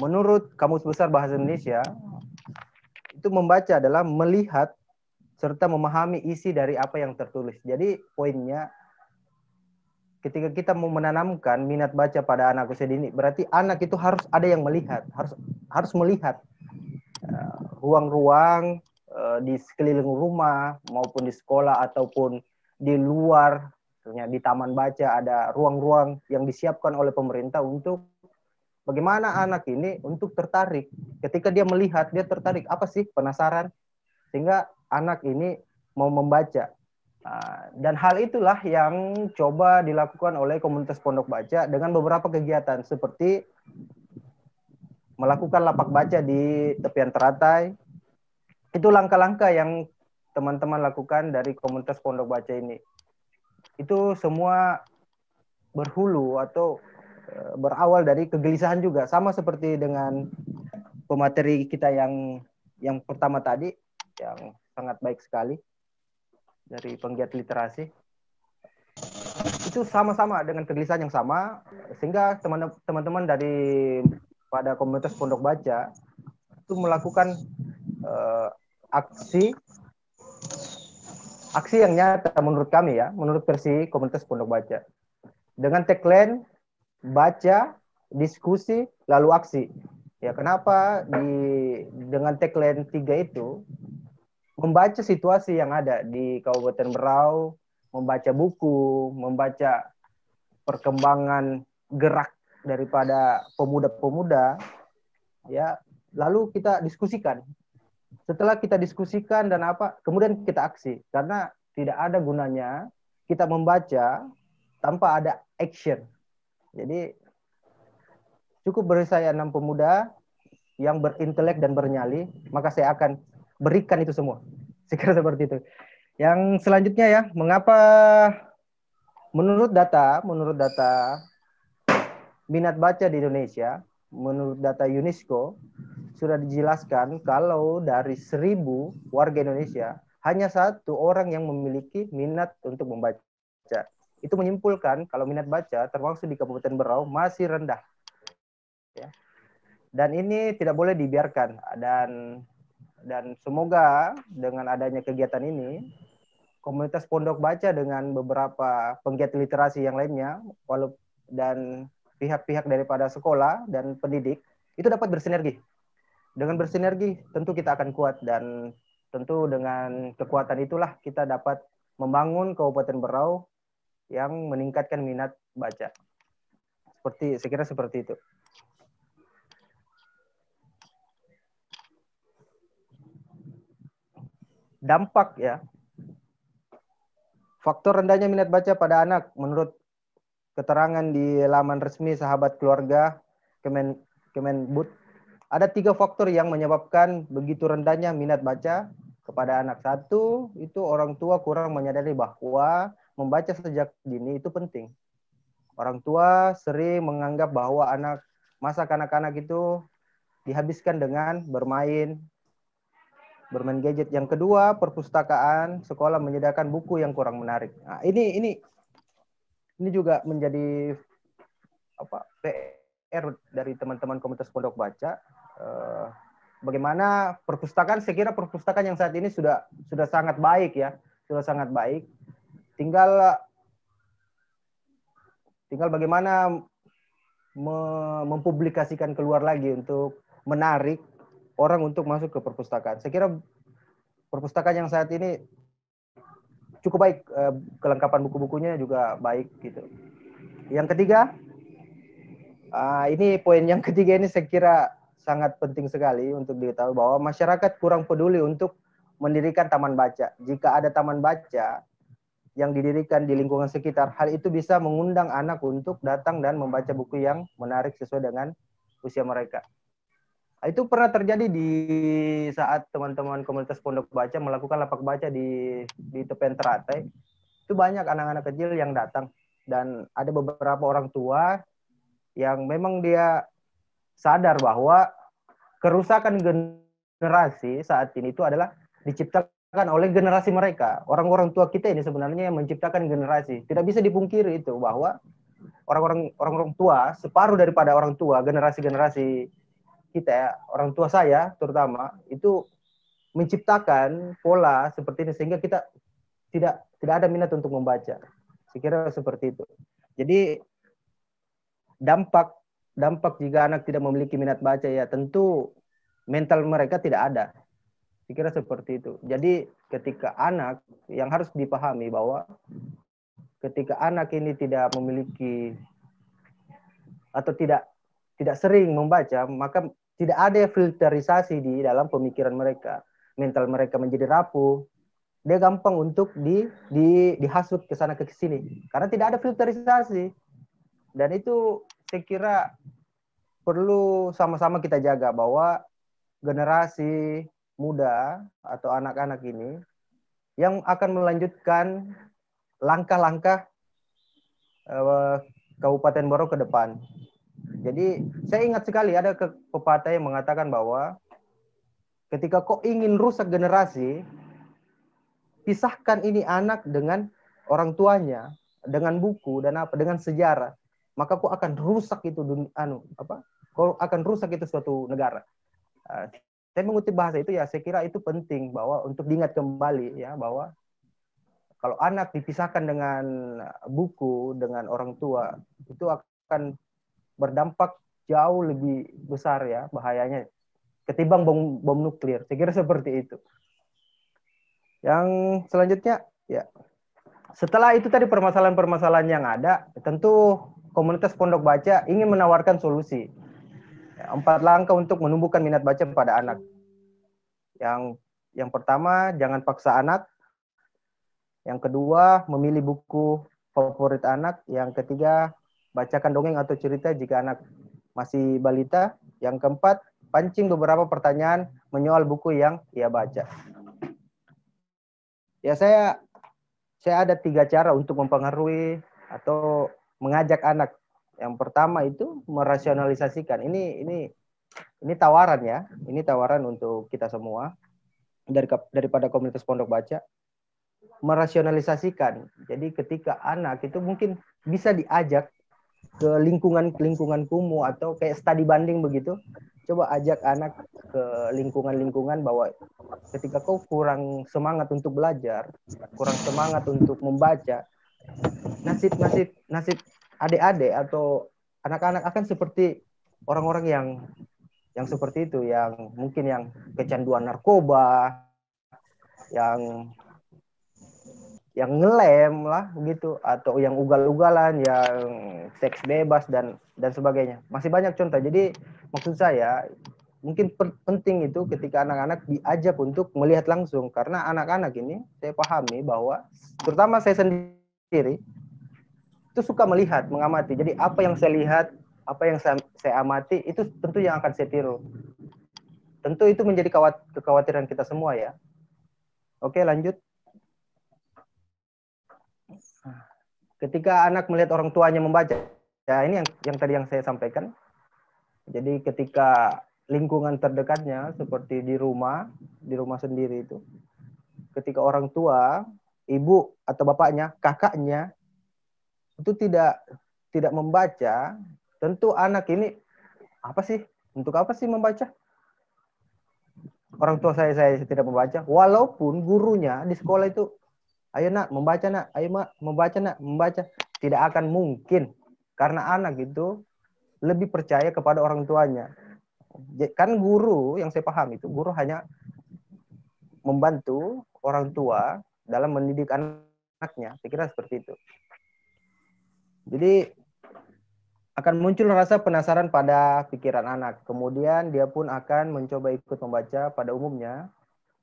Menurut Kamus Besar Bahasa Indonesia, itu membaca adalah melihat serta memahami isi dari apa yang tertulis. Jadi poinnya, ketika kita mau menanamkan minat baca pada anak usia dini, berarti anak itu harus ada yang melihat, harus melihat ruang-ruang di sekeliling rumah maupun di sekolah ataupun di luar, di taman baca ada ruang-ruang yang disiapkan oleh pemerintah untuk bagaimana anak ini untuk tertarik. Ketika dia melihat, dia tertarik, apa sih, penasaran, sehingga anak ini mau membaca. Dan hal itulah yang coba dilakukan oleh komunitas Pondok Baca dengan beberapa kegiatan seperti melakukan lapak baca di tepian teratai. Itu langkah-langkah yang teman-teman lakukan dari komunitas Pondok Baca ini. Itu semua berhulu atau berawal dari kegelisahan juga, sama seperti dengan pemateri kita yang pertama tadi, yang sangat baik sekali dari penggiat literasi. Itu sama-sama dengan kegelisahan yang sama, sehingga teman-teman dari pada komunitas Pondok Baca itu melakukan aksi yang nyata menurut kami ya, menurut versi komunitas Pondok Baca, dengan tagline baca, diskusi, lalu aksi. Ya, kenapa dengan tagline 3 itu? Membaca situasi yang ada di Kabupaten Berau, membaca buku, membaca perkembangan gerak daripada pemuda-pemuda, ya, lalu kita diskusikan. Setelah kita diskusikan dan kemudian kita aksi. Karena tidak ada gunanya kita membaca tanpa ada action. Jadi cukup beri saya 6 pemuda yang berintelek dan bernyali, maka saya akan berikan itu semua. Sekira seperti itu. Yang selanjutnya ya, mengapa menurut data minat baca di Indonesia, menurut data UNESCO sudah dijelaskan kalau dari 1.000 warga Indonesia hanya 1 orang yang memiliki minat untuk membaca. Itu menyimpulkan kalau minat baca termasuk di Kabupaten Berau masih rendah. Ya. Dan ini tidak boleh dibiarkan, dan semoga dengan adanya kegiatan ini komunitas Pondok Baca dengan beberapa penggiat literasi yang lainnya dan pihak-pihak daripada sekolah dan pendidik itu dapat bersinergi. Dengan bersinergi tentu kita akan kuat, dan tentu dengan kekuatan itulah kita dapat membangun Kabupaten Berau yang meningkatkan minat baca. Saya kira seperti itu. Dampak ya. Faktor rendahnya minat baca pada anak menurut keterangan di laman resmi Sahabat Keluarga Kemendikbud, ada 3 faktor yang menyebabkan begitu rendahnya minat baca kepada anak. Satu, itu orang tua kurang menyadari bahwa membaca sejak dini itu penting. Orang tua sering menganggap bahwa masa kanak-kanak itu dihabiskan dengan bermain gadget. Yang kedua, perpustakaan sekolah menyediakan buku yang kurang menarik. Nah, ini juga menjadi PR dari teman-teman komunitas pondok baca. Bagaimana perpustakaan, saya kira perpustakaan yang saat ini sudah sangat baik ya, sudah sangat baik. Tinggal bagaimana mempublikasikan keluar lagi untuk menarik orang untuk masuk ke perpustakaan. Saya kira perpustakaan yang saat ini cukup baik, kelengkapan buku-bukunya juga baik gitu. Yang ketiga, ini poin yang ketiga ini saya kira sangat penting sekali untuk diketahui bahwa masyarakat kurang peduli untuk mendirikan taman baca. Jika ada taman baca yang didirikan di lingkungan sekitar, hal itu bisa mengundang anak untuk datang dan membaca buku yang menarik sesuai dengan usia mereka. Itu pernah terjadi di saat teman-teman komunitas pondok baca melakukan lapak baca di tepian teratai. Itu banyak anak-anak kecil yang datang dan ada beberapa orang tua yang memang dia sadar bahwa kerusakan generasi saat ini itu adalah diciptakan oleh generasi mereka. Orang-orang tua kita ini sebenarnya yang menciptakan generasi. Tidak bisa dipungkiri itu bahwa orang-orang tua, separuh daripada orang tua, generasi-generasi kita ya, orang tua saya terutama itu menciptakan pola seperti ini sehingga kita tidak ada minat untuk membaca. Saya kira seperti itu. Jadi dampak jika anak tidak memiliki minat baca ya tentu mental mereka tidak ada. Saya kira seperti itu. Jadi ketika anak, yang harus dipahami bahwa ketika anak ini tidak memiliki atau tidak sering membaca, maka tidak ada filterisasi di dalam pemikiran mereka. Mental mereka menjadi rapuh. Dia gampang untuk dihasut ke sana ke sini karena tidak ada filterisasi. Dan itu saya kira perlu sama-sama kita jaga bahwa generasi muda atau anak-anak ini yang akan melanjutkan langkah-langkah Kabupaten Berau ke depan. Jadi saya ingat sekali ada pepatah yang mengatakan bahwa ketika kau ingin rusak generasi, pisahkan ini anak dengan orang tuanya, dengan buku dan dengan sejarah, maka kau akan rusak itu kau akan rusak itu suatu negara. Saya mengutip bahasa itu ya, saya kira itu penting bahwa untuk diingat kembali ya bahwa kalau anak dipisahkan dengan buku, dengan orang tua, itu akan berdampak jauh lebih besar ya bahayanya ketimbang bom nuklir. Saya kira seperti itu. Yang selanjutnya ya, setelah itu tadi permasalahan-permasalahan yang ada, tentu komunitas pondok baca ingin menawarkan solusi. 4 langkah untuk menumbuhkan minat baca pada anak. Yang pertama, jangan paksa anak. Yang kedua, memilih buku favorit anak. Yang ketiga, bacakan dongeng atau cerita jika anak masih balita. Yang keempat, pancing beberapa pertanyaan menyoal buku yang ia baca. Ya, saya ada 3 cara untuk mempengaruhi atau mengajak anak. Yang pertama itu merasionalisasikan. Ini tawaran ya. Ini tawaran untuk kita semua daripada komunitas pondok baca. Merasionalisasikan. Jadi ketika anak itu mungkin bisa diajak ke lingkungan kumuh atau kayak studi banding begitu. Coba ajak anak ke lingkungan bahwa ketika kau kurang semangat untuk belajar, kurang semangat untuk membaca, nasib adik-adik atau anak-anak akan seperti orang-orang yang seperti itu, yang mungkin yang kecanduan narkoba, yang ngelem lah begitu, atau yang ugal-ugalan, yang seks bebas dan sebagainya. Masih banyak contoh. Jadi maksud saya mungkin penting itu ketika anak-anak diajak untuk melihat langsung, karena anak-anak ini saya pahami bahwa terutama saya sendiri itu suka melihat, mengamati. Jadi apa yang saya lihat, apa yang saya amati itu tentu yang akan saya tiru. Tentu itu menjadi kekhawatiran kita semua ya. Oke, lanjut. Ketika anak melihat orang tuanya membaca, ya ini yang tadi yang saya sampaikan. Jadi ketika lingkungan terdekatnya seperti di rumah sendiri itu, ketika orang tua, ibu atau bapaknya, kakaknya itu tidak membaca, tentu anak ini untuk apa sih membaca? Orang tua saya tidak membaca, walaupun gurunya di sekolah itu, ayo nak membaca nak, ayo mak membaca nak, membaca, tidak akan mungkin karena anak itu lebih percaya kepada orang tuanya. Kan guru yang saya paham itu guru hanya membantu orang tua dalam mendidik anaknya, saya kira seperti itu. Jadi akan muncul rasa penasaran pada pikiran anak. Kemudian dia pun akan mencoba ikut membaca. Pada umumnya,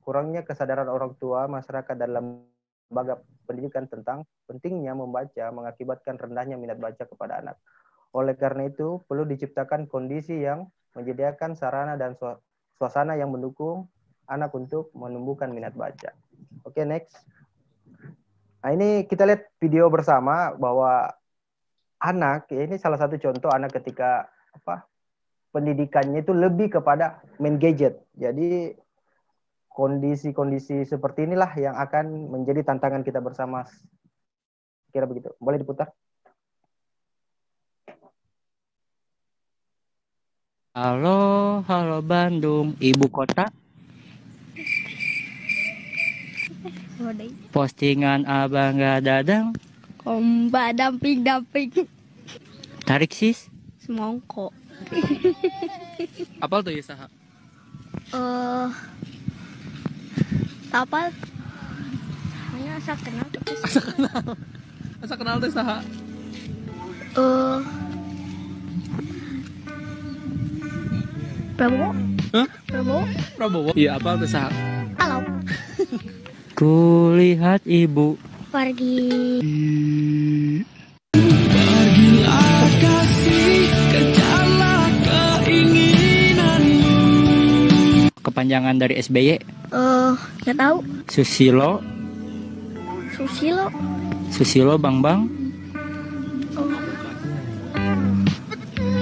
kurangnya kesadaran orang tua, masyarakat dalam lembaga pendidikan tentang pentingnya membaca mengakibatkan rendahnya minat baca kepada anak. Oleh karena itu, perlu diciptakan kondisi yang menyediakan sarana dan suasana yang mendukung anak untuk menumbuhkan minat baca. Oke, next. Nah, ini kita lihat video bersama bahwa anak, ya ini salah satu contoh anak ketika pendidikannya itu lebih kepada main gadget. Jadi kondisi-kondisi seperti inilah yang akan menjadi tantangan kita bersama. Kira begitu. Boleh diputar? Halo Bandung, ibu kota. Postingan abang gak dadang. Ombak damping-damping. Tarik sis. Semongko. Apal tuh ya saha? Tapal. Hanya asa kenal. Asa kenal tuh saha? Prabowo. Hah? Prabowo. Iya, apal tuh saha? Halo. Kulihat ibu Pergi. Pergilah kasih, kejarlah keinginanmu. Kepanjangan dari SBY? Nggak tahu. Susilo. Susilo Bang.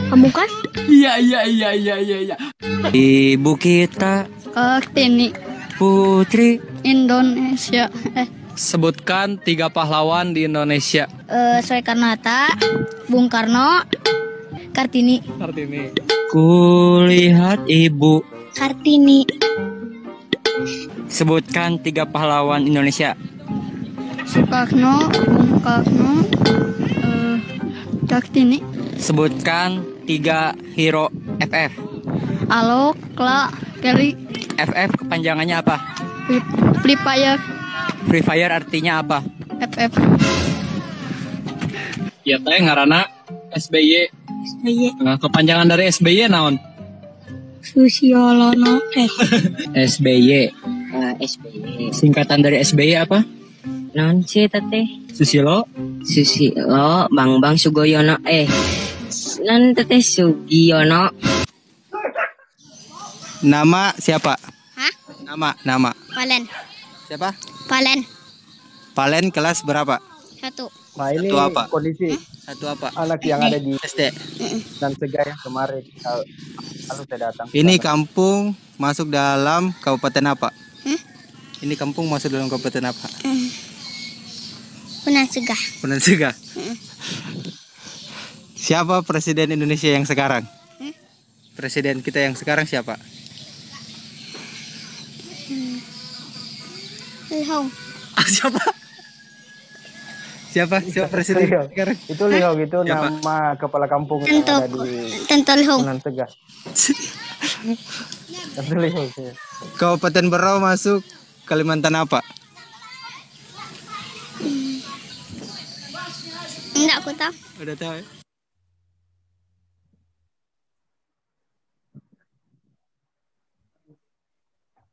Kamu kan? Iya. Ibu kita. Kartini. Putri Indonesia. Sebutkan 3 pahlawan di Indonesia. Soekarno-Hatta, Bung Karno, Kartini. Kulihat ibu. Kartini. Sebutkan 3 pahlawan Indonesia. Soekarno, Bung Karno, Kartini. Sebutkan 3 hero FF. Alok, Kla, Kelly. FF kepanjangannya apa? Free Fire. Free Fire artinya apa? FF. Ya teh ngaranna SBY. Nah, kepanjangan dari SBY naon? Susiolono. SBY. SBY. Singkatan dari SBY apa? Non sih teteh. Susilo. Bang Sugoyono. Non teteh Sugiono. Nama siapa? Hah? Nama. Palen. Siapa? Palen kelas berapa? 1. Nah, ini Satu apa? kondisi Satu apa? anak yang ada di SD. dan Segah yang kemarin lalu saya datang. Ini kampung masuk dalam kabupaten apa? Ini kampung masuk dalam kabupaten apa? Punan Segah. Siapa presiden Indonesia yang sekarang? Presiden kita yang sekarang siapa? Lihong. Siapa presiden Lihong. sekarang? Itu Lihong itu Siapa? nama kepala kampung yang ada di Lihong. Punan Segah. Tentu Lihong. Ya. Kabupaten Berau masuk Kalimantan apa? Enggak, aku tahu. Udah tahu ya?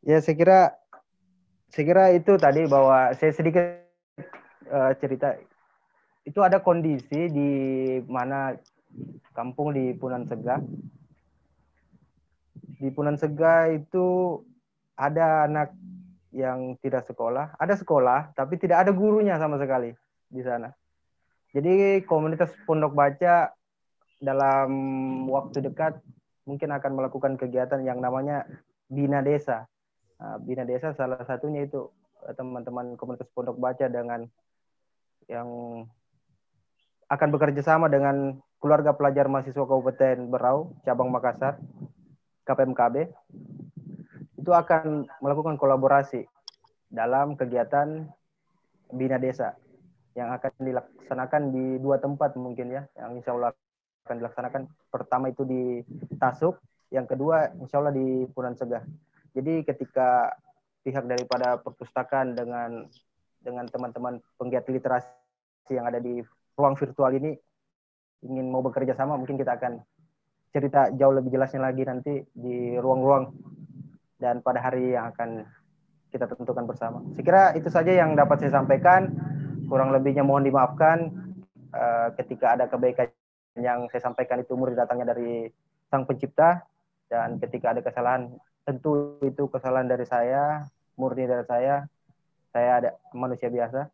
Ya, saya kira itu tadi bahwa saya sedikit cerita itu ada kondisi di mana kampung di Punan Sega. Di Punan Sega itu ada anak yang tidak sekolah, ada sekolah tapi tidak ada gurunya sama sekali di sana. Jadi komunitas Pondok Baca dalam waktu dekat mungkin akan melakukan kegiatan yang namanya Bina Desa. Nah, Bina Desa salah satunya itu teman-teman komunitas Pondok Baca dengan yang akan bekerja sama dengan keluarga pelajar mahasiswa Kabupaten Berau, cabang Makassar, KPMKB, itu akan melakukan kolaborasi dalam kegiatan Bina Desa yang akan dilaksanakan di 2 tempat mungkin ya, yang insya Allah akan dilaksanakan. Pertama itu di Tasuk, yang kedua insya Allah di Punan Sega. Jadi ketika pihak daripada perpustakaan dengan teman-teman penggiat literasi yang ada di ruang virtual ini ingin mau bekerja sama, mungkin kita akan cerita jauh lebih jelasnya lagi nanti di ruang-ruang dan pada hari yang akan kita tentukan bersama. Saya kira itu saja yang dapat saya sampaikan. Kurang lebihnya mohon dimaafkan ketika ada kebaikan yang saya sampaikan itu murni datangnya dari Sang Pencipta, dan ketika ada kesalahan tentu itu kesalahan dari saya, murni dari saya ada manusia biasa.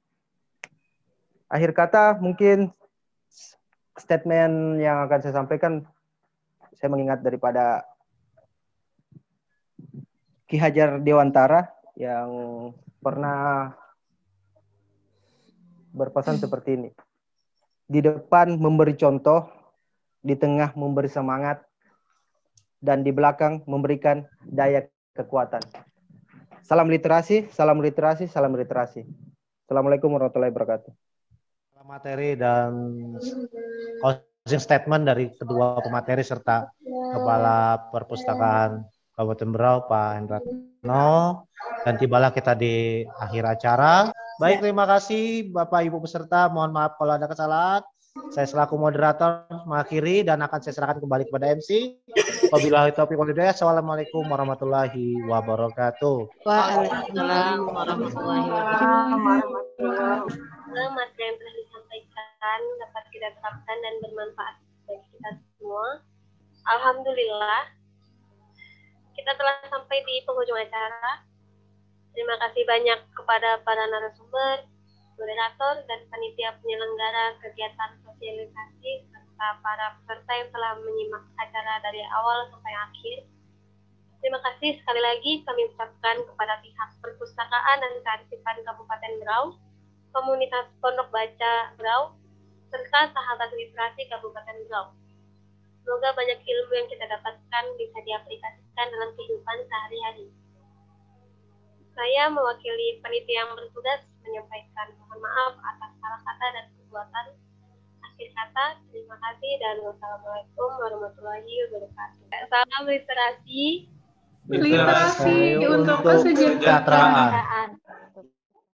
Akhir kata mungkin statement yang akan saya sampaikan, saya mengingat daripada Ki Hajar Dewantara yang pernah berpesan seperti ini. Di depan memberi contoh, di tengah memberi semangat, dan di belakang memberikan daya kekuatan. Salam literasi, salam literasi, salam literasi. Assalamualaikum warahmatullahi wabarakatuh. Materi dan closing statement dari kedua pemateri serta Kepala Perpustakaan Kabupaten Berau, Pak Hendratno. Dan tibalah kita di akhir acara. Baik, terima kasih Bapak Ibu peserta. Mohon maaf kalau ada kesalahan. Saya selaku moderator mengakhiri dan akan saya serahkan kembali kepada MC. Wabillahi taufiq wal hidayah. Assalamualaikum warahmatullahi wabarakatuh. Waalaikumsalam warahmatullahi wabarakatuh. Materi yang telah disampaikan dapat kita terapkan dan bermanfaat bagi kita semua. Alhamdulillah, kita telah sampai di penghujung acara. Terima kasih banyak kepada para narasumber, moderator, dan panitia penyelenggara kegiatan sosialisasi, serta para peserta yang telah menyimak acara dari awal sampai akhir. Terima kasih sekali lagi kami ucapkan kepada pihak Perpustakaan dan Kearsipan Kabupaten Berau, Komunitas Pondok Baca Berau, serta sahabat literasi Kabupaten Berau. Semoga banyak ilmu yang kita dapatkan bisa diaplikasikan dalam kehidupan sehari-hari. Saya mewakili panitia yang bertugas menyampaikan mohon maaf atas salah kata dan perbuatan. Akhir kata, terima kasih dan wassalamualaikum warahmatullahi wabarakatuh. Salam literasi. Literasi untuk kesejahteraan.